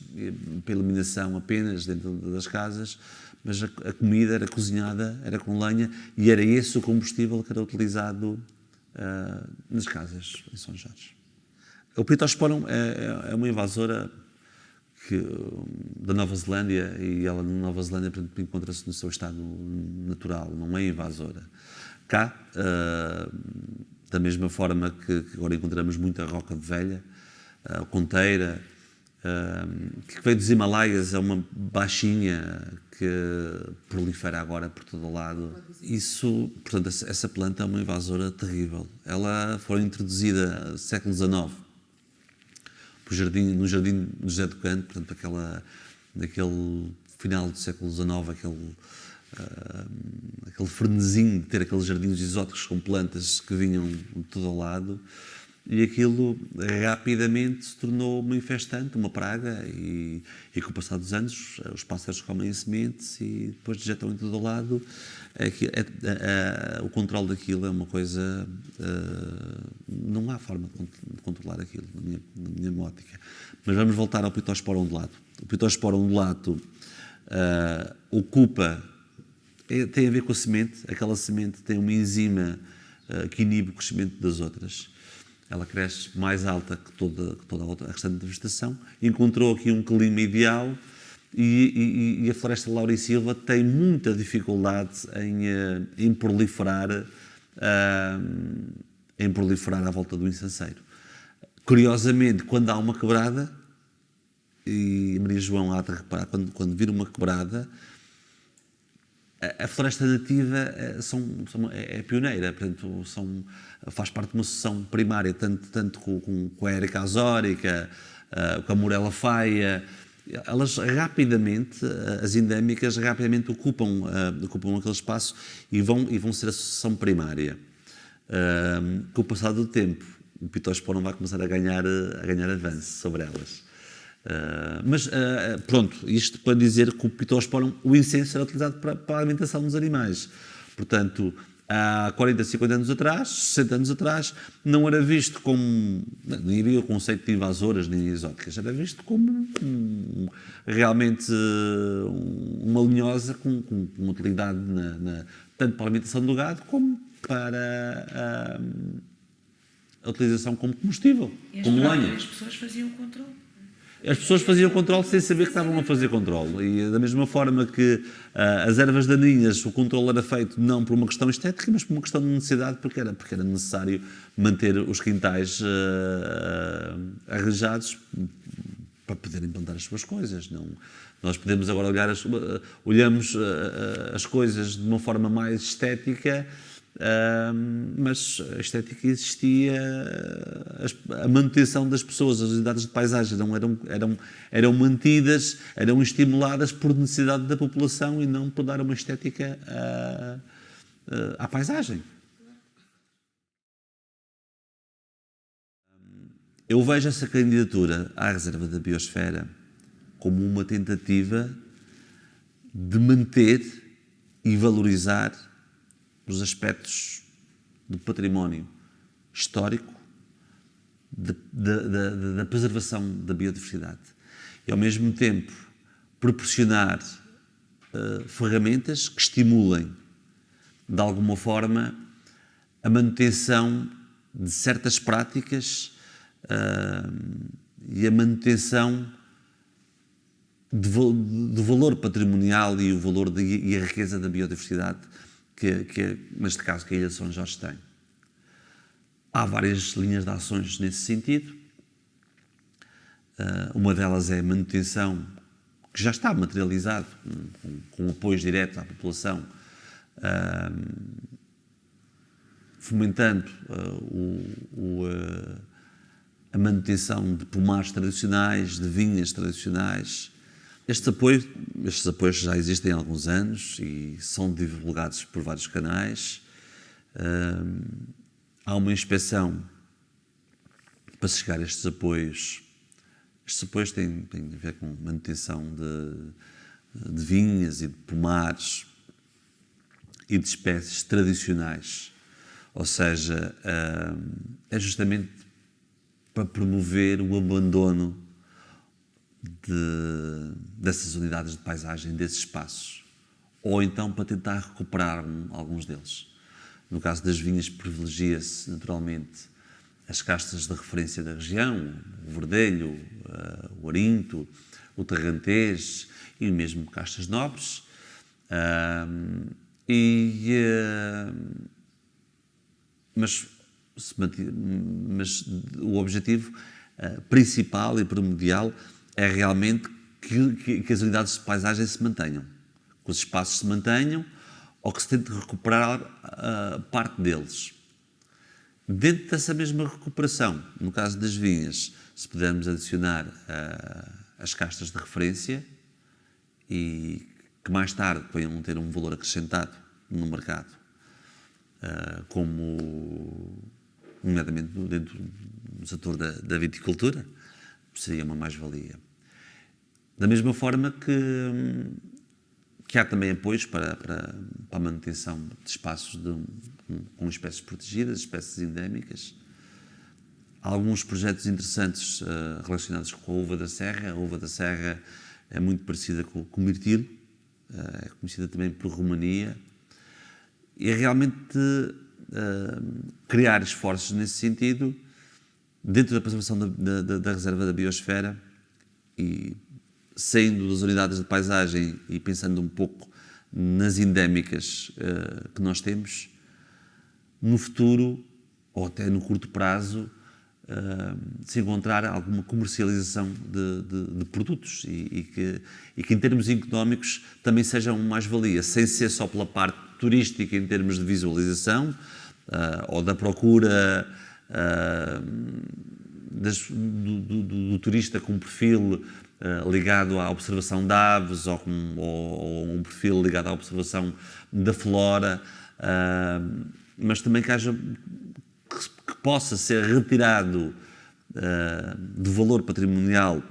para eliminação apenas dentro das casas, mas a comida era cozinhada, era com lenha, e era esse o combustível que era utilizado nas casas em São Jorge. O Pittosporum é uma invasora da Nova Zelândia, e ela na Nova Zelândia, portanto, encontra-se no seu estado natural, não é invasora. Cá, da mesma forma que agora encontramos muita roca de velha, a conteira, que veio dos Himalaias, é uma baixinha que prolifera agora por todo o lado. Isso, portanto, essa planta é uma invasora terrível. Ela foi introduzida no século XIX no jardim do José do Canto, portanto, naquele final do século XIX, aquele frenesim de ter aqueles jardins exóticos com plantas que vinham de todo o lado, e aquilo rapidamente se tornou uma infestante, uma praga, e com o passar dos anos os pássaros comem sementes e depois dejetam em todo o lado. O controle daquilo é uma coisa... não há forma de controlar aquilo, na minha ótica. Mas vamos voltar ao Pittosporum undulato. O Pittosporum undulato ocupa... tem a ver com a semente. Aquela semente tem uma enzima que inibe o crescimento das outras. Ela cresce mais alta que toda a restante vegetação. Encontrou aqui um clima ideal e a floresta laurisilva tem muita dificuldade em proliferar à volta do incenseiro. Curiosamente, quando há uma quebrada, e a Maria João há de reparar, quando vir uma quebrada, a floresta nativa é pioneira, portanto, faz parte de uma sucessão primária, tanto com a Erica azórica, com a Morela faia. Elas rapidamente, as endémicas, rapidamente ocupam aquele espaço e vão ser a sucessão primária. Com o passar do tempo, o Pittosporum vai começar a ganhar avanço sobre elas. Pronto, isto para dizer que o Pittosporum, o incenso era utilizado para a alimentação dos animais. Portanto, há 40, 50 anos atrás, 60 anos atrás, não era visto como... Nem havia o conceito de invasoras nem exóticas. Era visto como realmente uma linhosa com uma utilidade tanto para a alimentação do gado como para a utilização como combustível, como lenha. As pessoas faziam o controle. As pessoas faziam controle sem saber que estavam a fazer controle. E da mesma forma que as ervas daninhas, o controle era feito não por uma questão estética, mas por uma questão de necessidade, porque era necessário manter os quintais arranjados para poderem plantar as suas coisas. Não, nós podemos agora olhamos as coisas de uma forma mais estética, mas a estética existia, a manutenção das pessoas, as unidades de paisagem eram mantidas, eram estimuladas por necessidade da população e não por dar uma estética à paisagem. Eu vejo essa candidatura à reserva da biosfera como uma tentativa de manter e valorizar os aspectos do património histórico, da preservação da biodiversidade e, ao mesmo tempo, proporcionar ferramentas que estimulem, de alguma forma, a manutenção de certas práticas e a manutenção do valor patrimonial e o valor e a riqueza da biodiversidade que neste caso, que a Ilha de São Jorge tem. Há várias linhas de ações nesse sentido. Uma delas é a manutenção, que já está materializado, com apoios diretos à população, fomentando a manutenção de pomares tradicionais, de vinhas tradicionais. Estes apoios já existem há alguns anos e são divulgados por vários canais. Há uma inspeção para se chegar a estes apoios. Estes apoios têm a ver com manutenção de vinhas e de pomares e de espécies tradicionais. Ou seja, é justamente para promover o abandono dessas unidades de paisagem, desses espaços, ou então para tentar recuperar alguns deles. No caso das vinhas, privilegia-se naturalmente as castas de referência da região, o verdelho, o arinto, o tarrantês e mesmo castas nobres. Mas o objetivo principal e primordial é realmente que as unidades de paisagem se mantenham, que os espaços se mantenham ou que se tente recuperar parte deles. Dentro dessa mesma recuperação, no caso das vinhas, se pudermos adicionar as castas de referência e que mais tarde venham ter um valor acrescentado no mercado, como nomeadamente dentro do setor da viticultura, seria uma mais-valia. Da mesma forma que há também apoios para a manutenção de espaços com espécies protegidas, espécies endémicas. Há alguns projetos interessantes relacionados com a uva da serra. A uva da serra é muito parecida com o mirtilo, é conhecida também por Romania, e é realmente criar esforços nesse sentido, dentro da preservação da reserva da biosfera e saindo das unidades de paisagem e pensando um pouco nas endémicas que nós temos, no futuro, ou até no curto prazo, se encontrar alguma comercialização de produtos e que em termos económicos também sejam mais-valia, sem ser só pela parte turística em termos de visualização ou da procura do turista com um perfil ligado à observação de aves ou um perfil ligado à observação da flora, mas também que possa ser retirado do valor patrimonial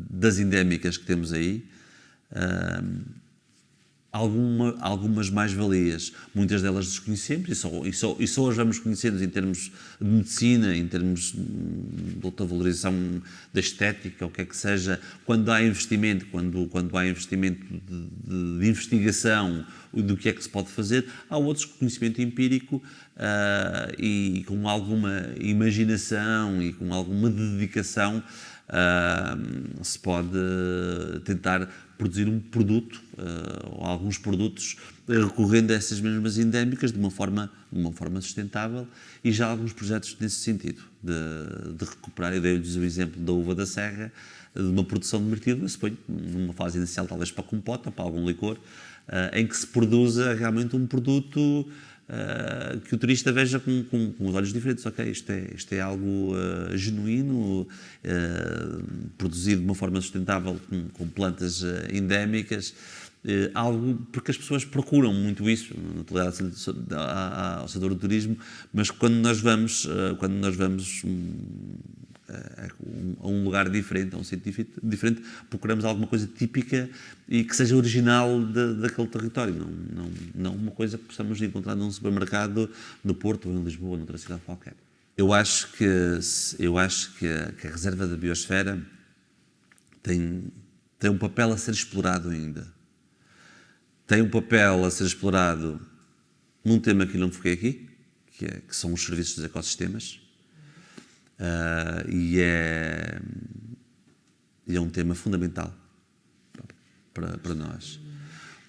das endémicas que temos aí algumas mais-valias. Muitas delas desconhecemos e só as vamos conhecendo em termos de medicina, em termos de outra valorização da estética, o que é que seja, quando há investimento, quando há investimento de investigação do que é que se pode fazer. Há outros com conhecimento empírico e com alguma imaginação e com alguma dedicação se pode tentar produzir um produto ou alguns produtos recorrendo a essas mesmas endémicas de uma forma sustentável, e já há alguns projetos nesse sentido de recuperar. Eu dei-lhes o exemplo da uva da serra, de uma produção de mirtilo, se põe numa fase inicial talvez para compota, para algum licor, em que se produza realmente um produto que o turista veja com os olhos diferentes. Ok, isto é algo genuíno, produzido de uma forma sustentável com plantas endémicas, porque as pessoas procuram muito isso na atualidade ao setor do turismo, mas quando nós vamos a um lugar diferente, a um sítio diferente, procuramos alguma coisa típica e que seja original daquele território, não uma coisa que possamos encontrar num supermercado no Porto ou em Lisboa ou noutra cidade qualquer. Eu acho que a reserva da biosfera tem um papel a ser explorado ainda. Tem um papel a ser explorado num tema que eu não foquei aqui, que são os serviços dos ecossistemas. E é um tema fundamental para nós.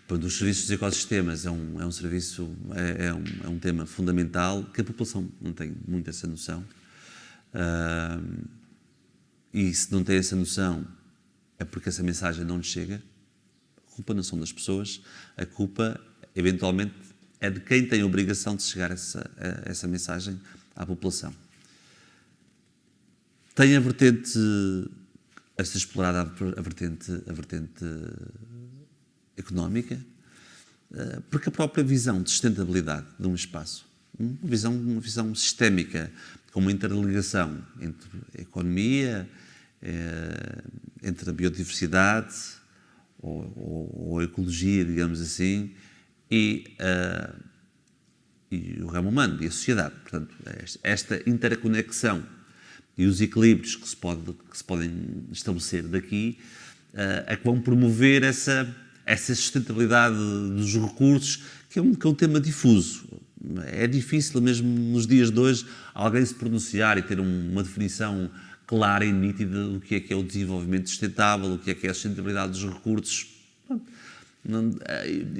Os serviços dos ecossistemas é um tema fundamental que a população não tem muito essa noção. E se não tem essa noção é porque essa mensagem não lhes chega. A culpa não são das pessoas, a culpa eventualmente é de quem tem a obrigação de chegar essa mensagem à população. Tem a vertente a ser explorada, a vertente económica, porque a própria visão de sustentabilidade de um espaço, uma visão sistémica, com uma interligação entre a economia, entre a biodiversidade ou a ecologia, digamos assim, e o ramo humano e a sociedade. Portanto, esta interconexão e os equilíbrios que se podem estabelecer daqui é que vão promover essa sustentabilidade dos recursos, que é um tema difuso. É difícil, mesmo nos dias de hoje, alguém se pronunciar e ter uma definição clara e nítida do que é o desenvolvimento sustentável, o que é a sustentabilidade dos recursos.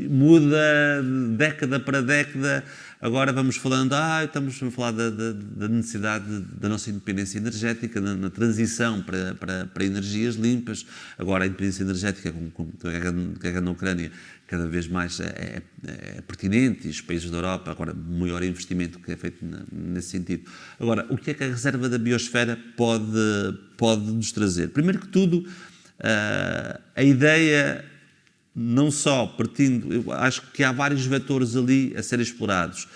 Muda década para década. Agora vamos falando, estamos a falar da necessidade da nossa independência energética, na transição para energias limpas. Agora a independência energética, com a guerra na Ucrânia, cada vez mais é pertinente, e os países da Europa, agora maior investimento que é feito nesse sentido. Agora, o que é que a reserva da biosfera pode nos trazer? Primeiro que tudo, a ideia, não só partindo, eu acho que há vários vetores ali a serem explorados.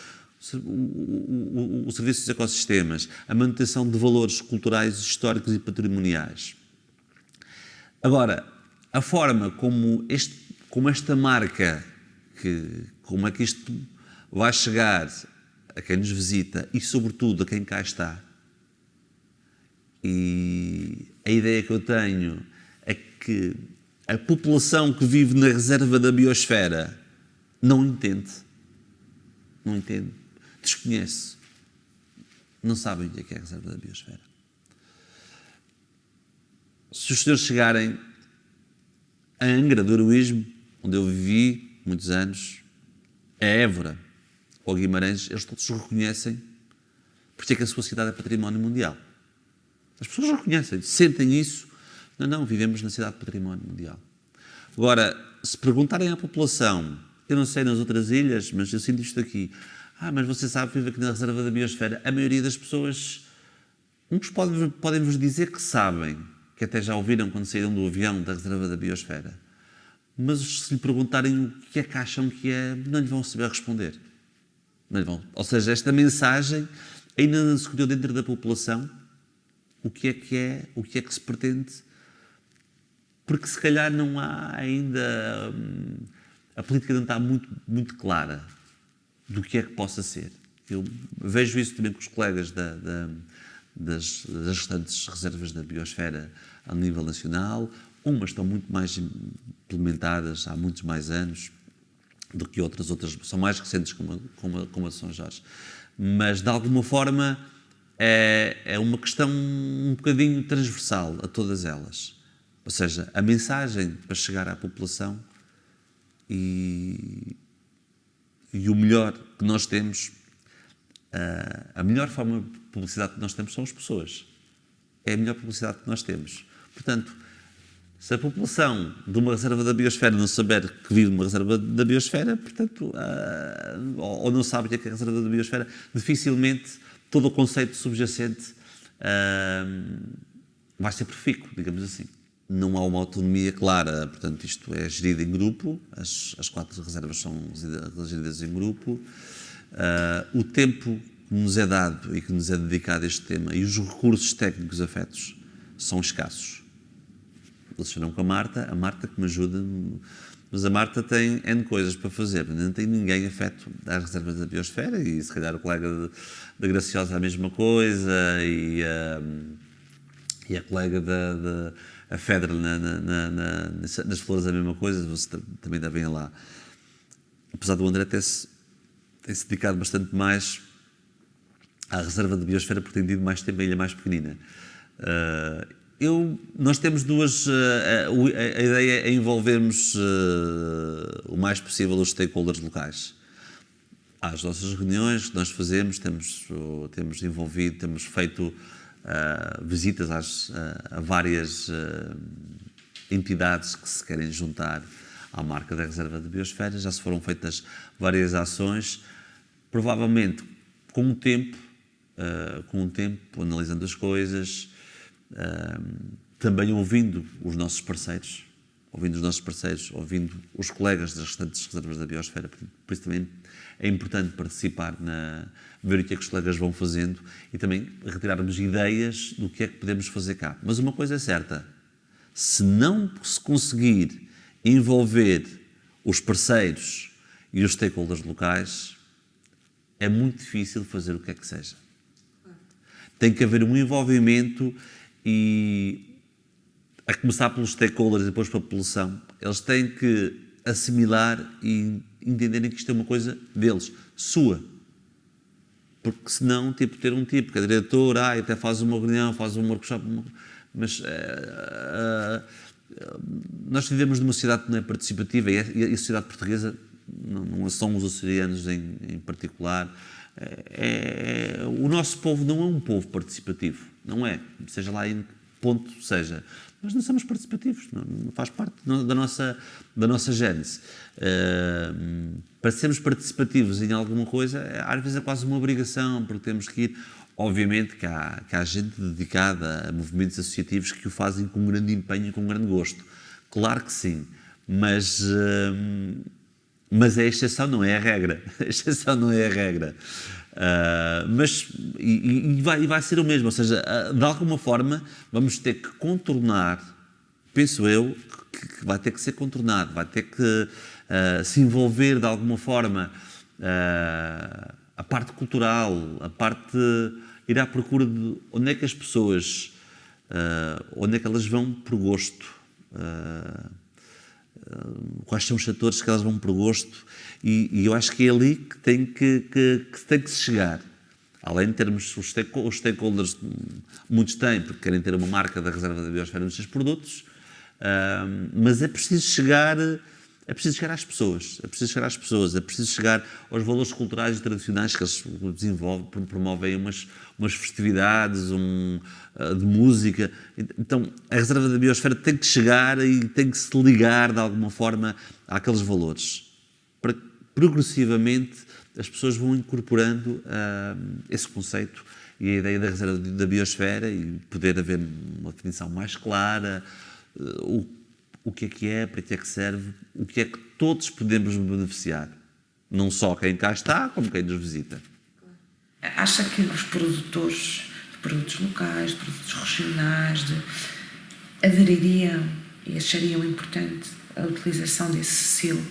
O serviço dos ecossistemas, a manutenção de valores culturais, históricos e patrimoniais. Agora, a forma como esta marca, como é que isto vai chegar a quem nos visita e, sobretudo, a quem cá está. E a ideia que eu tenho é que a população que vive na reserva da biosfera não entende, desconhece, não sabem o que é a reserva da biosfera. Se os senhores chegarem a Angra do Heroísmo, onde eu vivi muitos anos, a Évora ou a Guimarães, eles todos reconhecem porque é que a sua cidade é património mundial. As pessoas reconhecem, sentem isso. Não, vivemos na cidade de património mundial. Agora, se perguntarem à população, eu não sei nas outras ilhas, mas eu sinto isto aqui, mas você sabe que vive aqui na reserva da biosfera, a maioria das pessoas, uns podem-vos dizer que sabem, que até já ouviram quando saíram do avião da reserva da biosfera, mas se lhe perguntarem o que é que acham que é, não lhe vão saber responder. Não lhe vão. Ou seja, esta mensagem ainda não se colheu dentro da população o que é que se pretende, porque se calhar não há ainda, a política não está muito clara do que é que possa ser. Eu vejo isso também com os colegas das restantes reservas da biosfera a nível nacional. Umas estão muito mais implementadas há muitos mais anos do que outras são mais recentes, como a de São Jorge. Mas, de alguma forma, é uma questão um bocadinho transversal a todas elas. Ou seja, a mensagem para chegar à população e o melhor que nós temos, a melhor forma de publicidade que nós temos são as pessoas. É a melhor publicidade que nós temos. Portanto, se a população de uma reserva da biosfera não souber que vive numa reserva da biosfera, portanto, ou não sabe o que é a reserva da biosfera, dificilmente todo o conceito subjacente vai ser profícuo, digamos assim. Não há uma autonomia clara, portanto, isto é gerido em grupo, as 4 reservas são geridas em grupo. O tempo que nos é dado e que nos é dedicado a este tema e os recursos técnicos afetos são escassos. Eles falaram com a Marta que me ajuda, mas a Marta tem N coisas para fazer, não tem ninguém afeto às reservas da biosfera e se calhar o colega da Graciosa a mesma coisa e a colega a Fedra nas Flores a mesma coisa, você também devem ir lá. Apesar do André ter-se dedicado bastante mais à reserva de biosfera, porque tem tido mais tempo a ilha mais pequenina. Nós temos a ideia é envolvermos o mais possível os stakeholders locais. Às nossas reuniões que nós fazemos, temos envolvido, temos feito visitas a várias entidades que se querem juntar à marca da Reserva de Biosfera. Já se foram feitas várias ações, provavelmente com o tempo, analisando as coisas, também ouvindo os nossos parceiros, ouvindo os colegas das restantes reservas da biosfera. Por isso também é importante participar, ver o que é que os colegas vão fazendo e também retirarmos ideias do que é que podemos fazer cá. Mas uma coisa é certa, se não se conseguir envolver os parceiros e os stakeholders locais, é muito difícil fazer o que é que seja. Tem que haver um envolvimento e, a começar pelos stakeholders e depois pela população, eles têm que assimilar e entenderem que isto é uma coisa deles, sua. Porque senão, ter um tipo que é diretor, até faz uma reunião, faz um workshop, mas Nós vivemos numa sociedade que não é participativa e a sociedade portuguesa, não são os açorianos em particular, o nosso povo não é um povo participativo, não é, seja lá em que ponto seja. Nós não somos participativos, não faz parte da nossa gênese. Para sermos participativos em alguma coisa, às vezes é quase uma obrigação, porque temos que ir. Obviamente que há gente dedicada a movimentos associativos que o fazem com grande empenho e com grande gosto. Claro que sim, mas é a exceção, não é a regra. A exceção não é a regra. Mas vai ser o mesmo, ou seja, de alguma forma vamos ter que contornar, penso eu, que vai ter que ser contornado, vai ter que se envolver de alguma forma a parte cultural, a parte ir à procura de onde é que as pessoas, onde é que elas vão por gosto, quais são os setores que elas vão por gosto, e eu acho que é ali que tem que se chegar. Além de termos os stakeholders, muitos têm, porque querem ter uma marca da reserva da biosfera nos seus produtos, mas é preciso chegar às pessoas, é preciso chegar aos valores culturais e tradicionais que eles desenvolvem, promovem umas festividades de música. Então, a reserva da biosfera tem que chegar e tem que se ligar de alguma forma àqueles valores, para que progressivamente as pessoas vão incorporando esse conceito e a ideia da reserva da biosfera, e poder haver uma definição mais clara, o que é, para que é que serve, o que é que todos podemos beneficiar. Não só quem cá está, como quem nos visita. Acha que os produtores de produtos locais, de produtos regionais, adeririam e achariam importante a utilização desse selo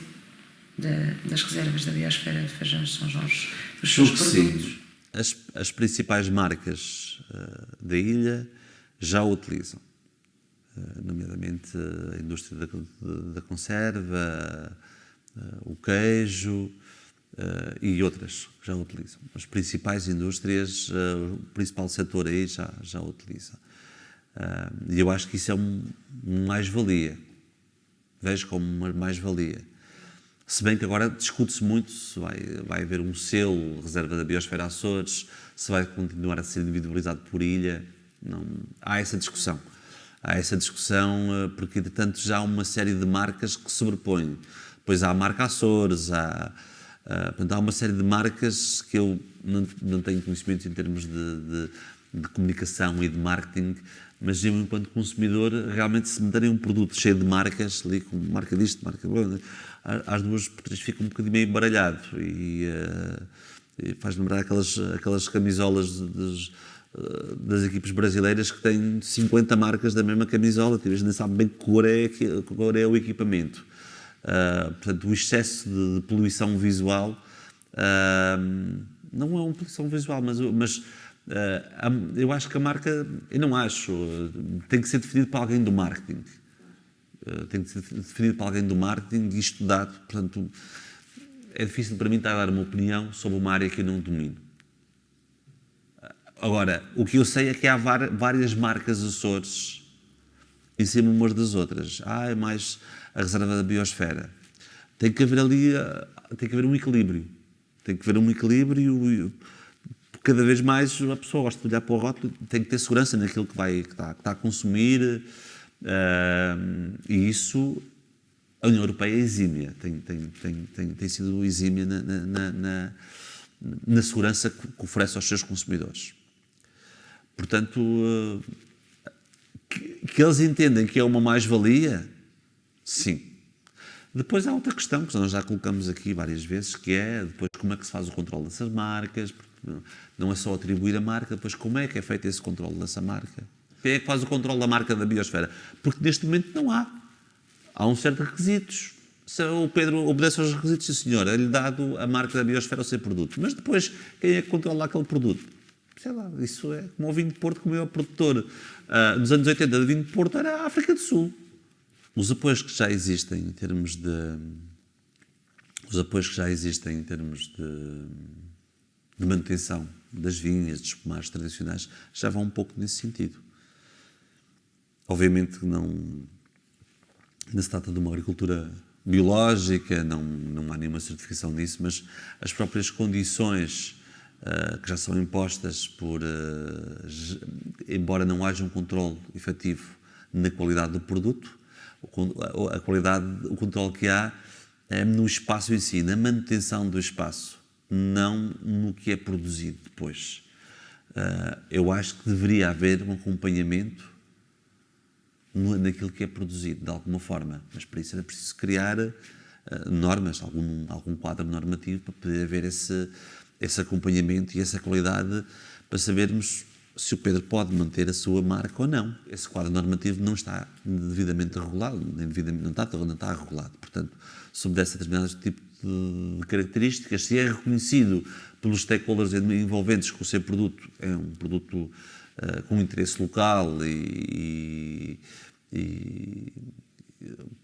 das reservas da biosfera de Feijão de São Jorge, dos seus produtos? Sim. As principais marcas da ilha já o utilizam. Nomeadamente a indústria da conserva, o queijo e outras já o utilizam. As principais indústrias, o principal setor aí já o utiliza. E eu acho que isso é um mais-valia. Vejo como uma mais-valia. Se bem que agora discute-se muito se vai haver um selo reserva da biosfera Açores, se vai continuar a ser individualizado por ilha. Não, há essa discussão. Porque, entretanto, já há uma série de marcas que se sobrepõem. Depois há a marca Açores, portanto, há uma série de marcas que eu não tenho conhecimento em termos de comunicação e de marketing, mas eu, enquanto consumidor, realmente, se me darem um produto cheio de marcas, ali com marca disto, marca boa, às duas por três fica um bocadinho meio embaralhado e faz lembrar aquelas camisolas das equipes brasileiras que têm 50 marcas da mesma camisola, às vezes nem sabem bem que cor é o equipamento. Portanto, o excesso de poluição visual não é uma poluição visual, mas eu acho que a marca, eu não acho, tem que ser definido para alguém do marketing. E estudado. Portanto, é difícil para mim estar a dar uma opinião sobre uma área que eu não domino. Agora, o que eu sei é que há várias marcas Açores em cima umas das outras. É mais a reserva da biosfera. Tem que haver ali, um equilíbrio. Cada vez mais a pessoa gosta de olhar para o rótulo, tem que ter segurança naquilo que está a consumir, e isso a União Europeia é exímia, tem sido exímia na segurança que oferece aos seus consumidores. Portanto, que eles entendem que é uma mais-valia, sim. Depois há outra questão que nós já colocamos aqui várias vezes, que é depois como é que se faz o controle dessas marcas. Não é só atribuir a marca, depois como é que é feito esse controle dessa marca. Quem é que faz o controle da marca da biosfera? Porque neste momento não há. Há um certo requisitos. Se o Pedro obedece aos requisitos, sim senhor, é-lhe dado a marca da biosfera ao seu produto. Mas depois, quem é que controla aquele produto? Sei lá, isso é como o vinho de Porto, como eu, produtor nos anos 80 de vinho de Porto, era a África do Sul. Os apoios que já existem em termos de manutenção das vinhas, dos pomares tradicionais, já vão um pouco nesse sentido. Obviamente que Ainda se trata de uma agricultura biológica, não há nenhuma certificação disso, mas as próprias condições que já são impostas embora não haja um controle efetivo na qualidade do produto, o controle que há é no espaço em si, na manutenção do espaço, não no que é produzido depois. Eu acho que deveria haver um acompanhamento naquilo que é produzido, de alguma forma, mas para isso era preciso criar normas, algum quadro normativo para poder haver esse acompanhamento e essa qualidade, para sabermos se o Pedro pode manter a sua marca ou não. Esse quadro normativo não está devidamente regulado, não está regulado. Portanto, sob esse determinado tipo de características, se é reconhecido pelos stakeholders envolventes que o seu produto é um produto com interesse local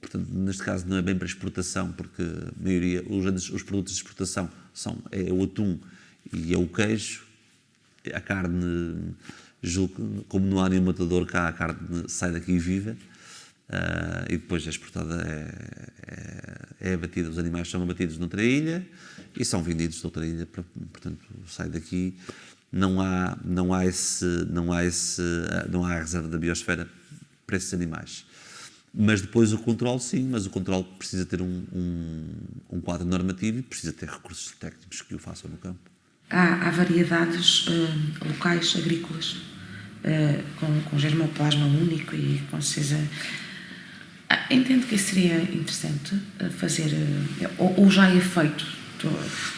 portanto, neste caso não é bem para exportação, porque a maioria, os produtos de exportação é o atum e é o queijo. A carne, julgo, como não há nenhum matador cá, a carne sai daqui viva e depois é exportada, é abatida, os animais são abatidos noutra ilha e são vendidos de outra ilha, portanto sai daqui. Não há a reserva da biosfera para esses animais. Mas depois o controle, sim, mas o controle precisa ter um quadro normativo e precisa ter recursos técnicos que o façam no campo. Há variedades locais agrícolas com germoplasma único e com seja. Entendo que isso seria interessante fazer, ou já é feito.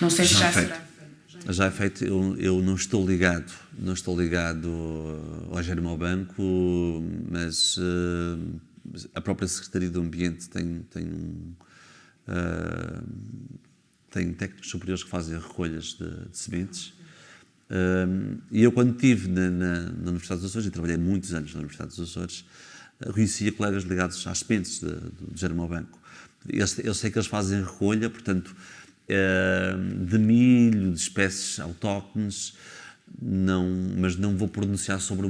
Não sei se já será. Já é feito. Eu não estou ligado ao Germobanco, mas a própria Secretaria do Ambiente tem técnicos superiores que fazem recolhas de sementes. E eu, quando estive na Universidade dos Açores, e trabalhei muitos anos na Universidade dos Açores, conhecia colegas ligados às sementes do Germobanco. Eu sei que eles fazem recolha, portanto, de milho, de espécies autóctones, mas não vou pronunciar sobre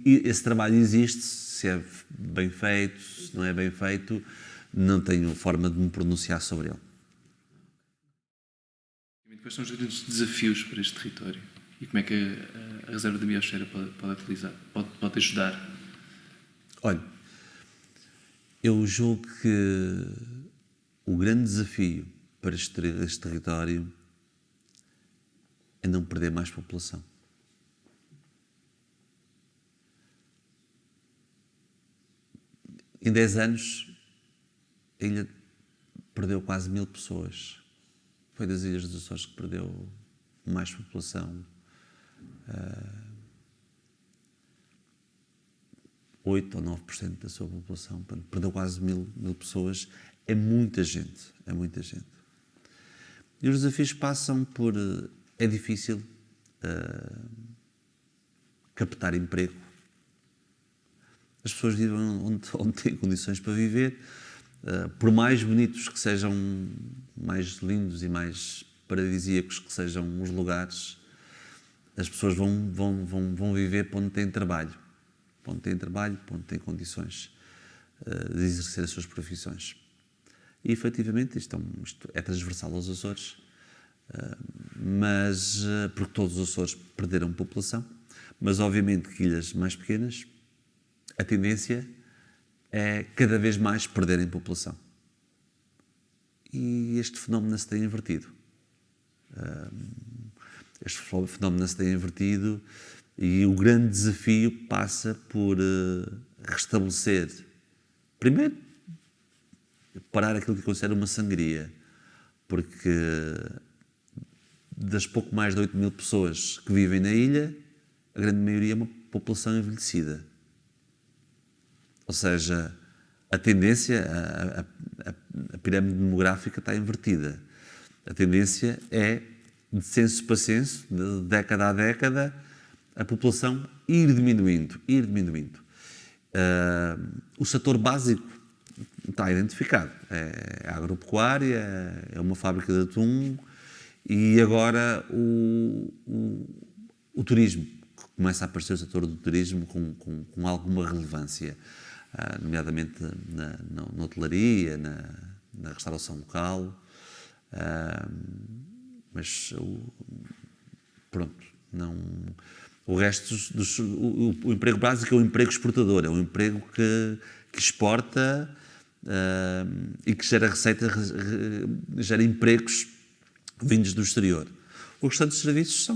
esse trabalho existe, se é bem feito, se não é bem feito, não tenho forma de me pronunciar sobre ele. Quais são os grandes desafios para este território? E como é que a reserva da biosfera pode ajudar? Olha, eu julgo que o grande desafio para este território é não perder mais população. Em 10 anos, a ilha perdeu quase 1000 pessoas. Foi das Ilhas dos Açores que perdeu mais população. 8 ou 9% da sua população. Perdeu quase 1000 pessoas. É muita gente. E os desafios passam por... É difícil captar emprego. As pessoas vivem onde têm condições para viver. Por mais bonitos que sejam, mais lindos e mais paradisíacos que sejam os lugares, as pessoas vão viver para onde têm trabalho. Para onde têm condições de exercer as suas profissões. E, efetivamente, isto é transversal aos Açores, mas porque todos os Açores perderam população, mas, obviamente, que ilhas mais pequenas, a tendência é cada vez mais perderem população. E este fenómeno se tem invertido. E o grande desafio passa por restabelecer, primeiro, parar aquilo que eu considero uma sangria, porque das pouco mais de 8.000 pessoas que vivem na ilha, a grande maioria é uma população envelhecida. Ou seja, a tendência, a pirâmide demográfica está invertida. A tendência é, de censo para censo, de década a década, a população ir diminuindo. O setor básico está identificado. É a agropecuária, é uma fábrica de atum e agora o turismo. Começa a aparecer o setor do turismo com alguma relevância. nomeadamente na hotelaria, na restauração local, mas pronto, não... O resto, o emprego básico é um emprego exportador, é um emprego que exporta e que gera receita, gera empregos vindos do exterior. Os restantes serviços é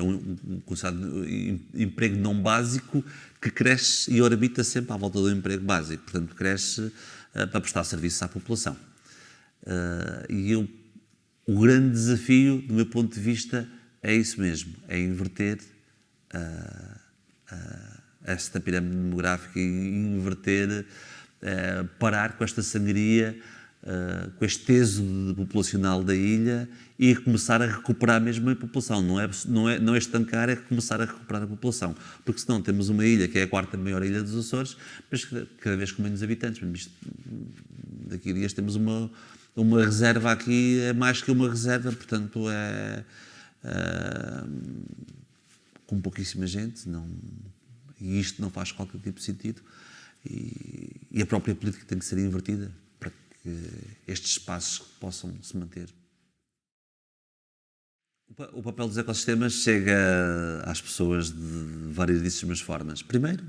um conceito de emprego não básico que cresce e orbita sempre à volta do emprego básico. Portanto, cresce para prestar serviços à população. O grande desafio, do meu ponto de vista, é isso mesmo, é inverter esta pirâmide demográfica e inverter, parar com esta sangria, com este êxodo populacional da ilha e começar a recuperar mesmo a população. Não é estancar, é começar a recuperar a população. Porque senão temos uma ilha que é a quarta maior ilha dos Açores, mas cada vez com menos habitantes. Daqui a dias temos uma reserva aqui, é mais que uma reserva, portanto com pouquíssima gente, e isto não faz qualquer tipo de sentido, e a própria política tem que ser invertida para que estes espaços possam se manter. O papel dos ecossistemas chega às pessoas de variedíssimas formas. Primeiro,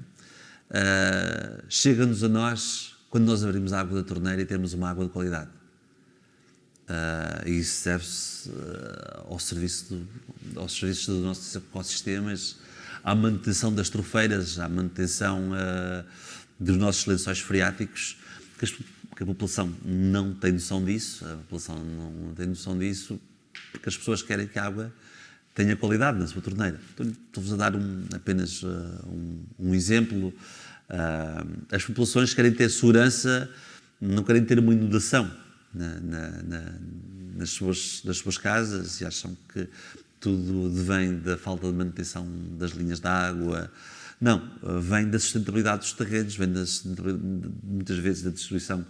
chega-nos a nós quando nós abrimos a água da torneira e temos uma água de qualidade. E isso deve-se aos serviços dos nossos ecossistemas, à manutenção das trofeiras, à manutenção dos nossos lençóis freáticos, que a população não tem noção disso, porque as pessoas querem que a água tenha qualidade na sua torneira. Então, estou-vos a dar apenas um exemplo. As populações querem ter segurança, não querem ter uma inundação nas suas casas, e acham que tudo vem da falta de manutenção das linhas de água. Não, vem da sustentabilidade dos terrenos, vem muitas vezes da destruição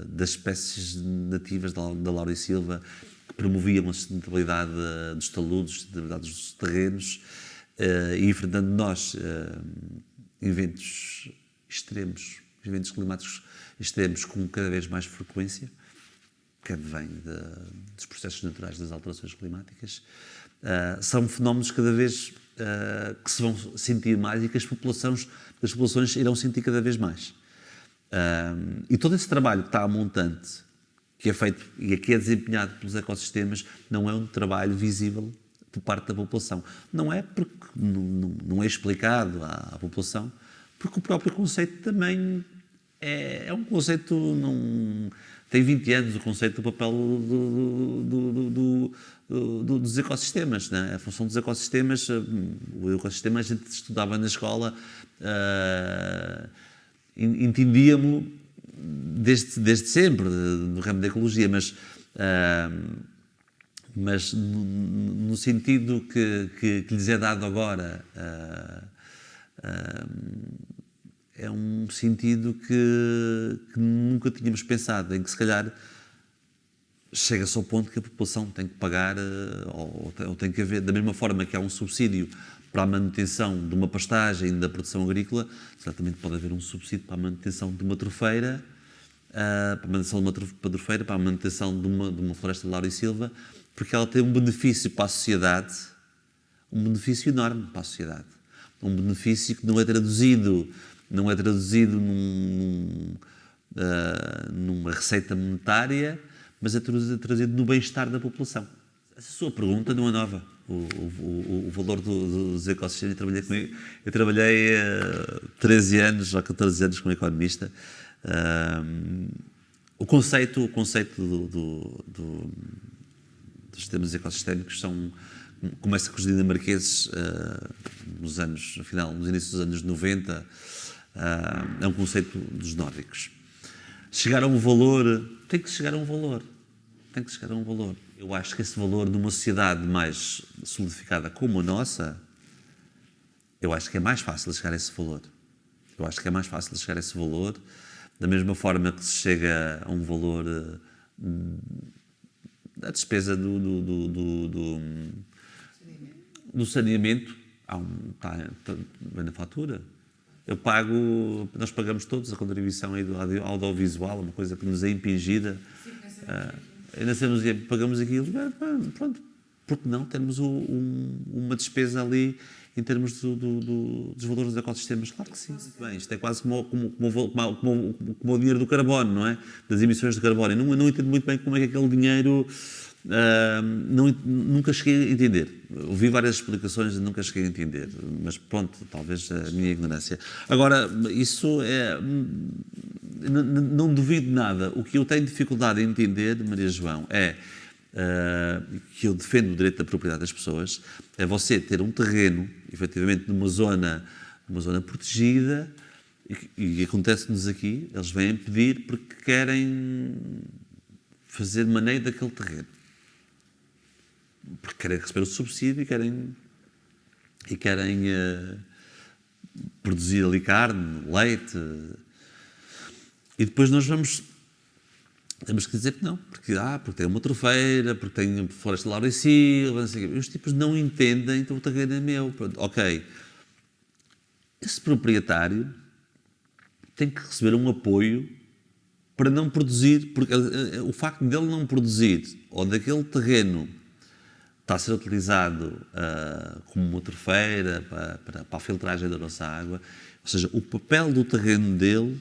das espécies nativas da laurisilva, que promoviam a sustentabilidade dos taludes, a sustentabilidade dos terrenos, e enfrentando nós eventos climáticos extremos com cada vez mais frequência, que advém dos processos naturais das alterações climáticas, são fenómenos cada vez que se vão sentir mais e que as populações irão sentir cada vez mais. E todo esse trabalho que está a montante, que é feito e que é desempenhado pelos ecossistemas, não é um trabalho visível por parte da população. Não é porque não é explicado à população, porque o próprio conceito também é um conceito... Tem 20 anos o conceito do papel dos ecossistemas, né? A função dos ecossistemas, o ecossistema a gente estudava na escola, entendíamos-lo desde sempre, no ramo da ecologia, mas no sentido que lhes é dado agora, é um sentido que nunca tínhamos pensado, em que se calhar chega-se ao ponto que a população tem que pagar, ou tem que haver, da mesma forma que há um subsídio para a manutenção de uma pastagem da produção agrícola, certamente pode haver um subsídio para a manutenção de uma trofeira, para a manutenção de uma floresta de laurisilva, porque ela tem um benefício para a sociedade, um benefício enorme para a sociedade, um benefício que não é traduzido numa receita monetária, mas é traduzido no bem-estar da população. Essa sua pergunta não é nova. O valor dos ecossistemas, eu trabalhei 13 anos ou 14 anos como economista. O conceito dos sistemas ecossistémicos começa com os dinamarqueses nos inícios dos anos 90. É um conceito dos nórdicos. Chegar a um valor, tem que chegar a um valor. Eu acho que esse valor, numa sociedade mais solidificada como a nossa, eu acho que é mais fácil chegar a esse valor. Da mesma forma que se chega a um valor da despesa do saneamento, vem na fatura. nós pagamos todos a contribuição aí do audiovisual, uma coisa que nos é impingida. Ainda pagamos aquilo, pronto, porque não termos uma despesa ali em termos dos valores dos ecossistemas? Claro que sim. Bem, isto é quase como o dinheiro do carbono, não é? Das emissões de carbono. Eu não entendo muito bem como é que aquele dinheiro... nunca cheguei a entender. Ouvi várias explicações e nunca cheguei a entender. Mas pronto, talvez a minha ignorância. Agora, isso é... Não duvido nada. O que eu tenho dificuldade em entender, Maria João, é... que eu defendo o direito da propriedade das pessoas, é você ter um terreno, efetivamente, numa zona protegida, e acontece-nos aqui, eles vêm pedir porque querem fazer maneio daquele terreno. Porque querem receber o subsídio e querem produzir ali carne, leite. E depois nós temos que dizer que não, porque tem uma trofeira, porque tem floresta de laurisilva, não sei o quê. Os tipos não entendem, então o terreno é meu. Pronto, ok. Esse proprietário tem que receber um apoio para não produzir, porque o facto dele não produzir, ou daquele terreno está a ser utilizado como uma trofeira para a filtragem da nossa água, ou seja, o papel do terreno dele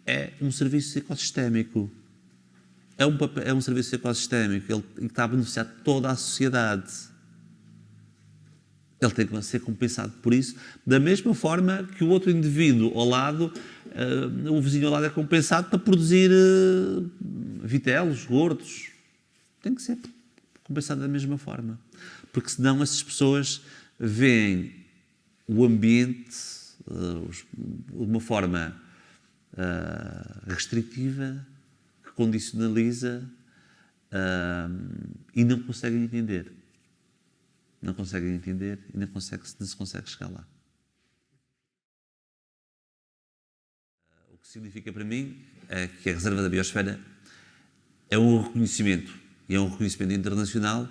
é um serviço ecossistémico. É um serviço ecossistémico, ele está a beneficiar toda a sociedade. Ele tem que ser compensado por isso, da mesma forma que o outro indivíduo ao lado, o vizinho ao lado é compensado para produzir vitelos, gordos. Tem que ser compensado da mesma forma. Porque senão essas pessoas veem o ambiente de uma forma restritiva, que condicionaliza e não conseguem entender. Não conseguem entender e não se consegue chegar lá. O que significa para mim é que a Reserva da Biosfera é um reconhecimento, e é um reconhecimento internacional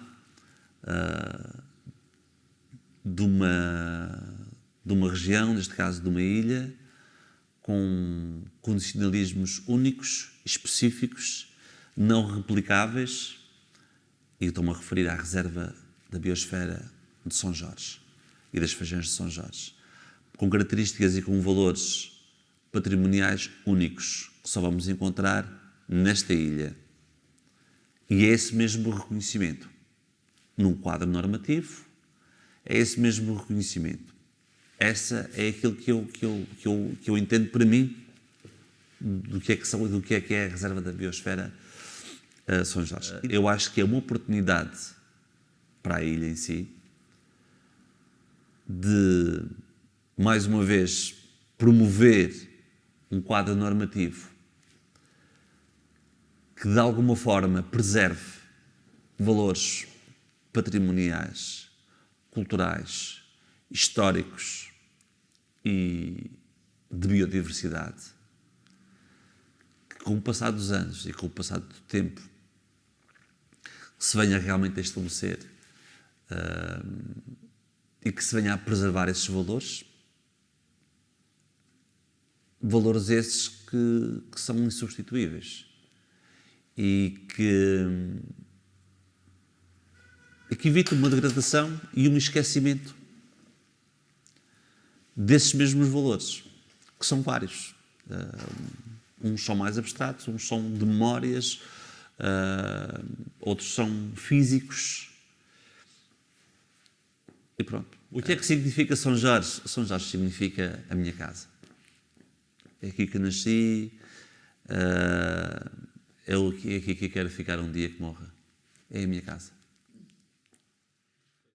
de uma região, neste caso de uma ilha, com condicionalismos únicos, específicos, não replicáveis, e estou-me a referir à Reserva da Biosfera de São Jorge e das Feijões de São Jorge, com características e com valores patrimoniais únicos que só vamos encontrar nesta ilha. E é esse mesmo reconhecimento, num quadro normativo, é esse mesmo reconhecimento. Essa é aquilo que eu entendo para mim do que é a Reserva da Biosfera São Jorge. Eu acho que é uma oportunidade para a ilha em si de, mais uma vez, promover um quadro normativo que, de alguma forma, preserve valores patrimoniais, culturais, históricos e de biodiversidade, que, com o passar dos anos e com o passar do tempo, se venha realmente a estabelecer e que se venha a preservar esses valores esses que são insubstituíveis e que evite uma degradação e um esquecimento desses mesmos valores, que são vários. Uns são mais abstratos, uns são de memórias, outros são físicos. E pronto. O que é que significa São Jorge? São Jorge significa a minha casa. É aqui que eu nasci, é aqui que eu quero ficar um dia que morra. É a minha casa.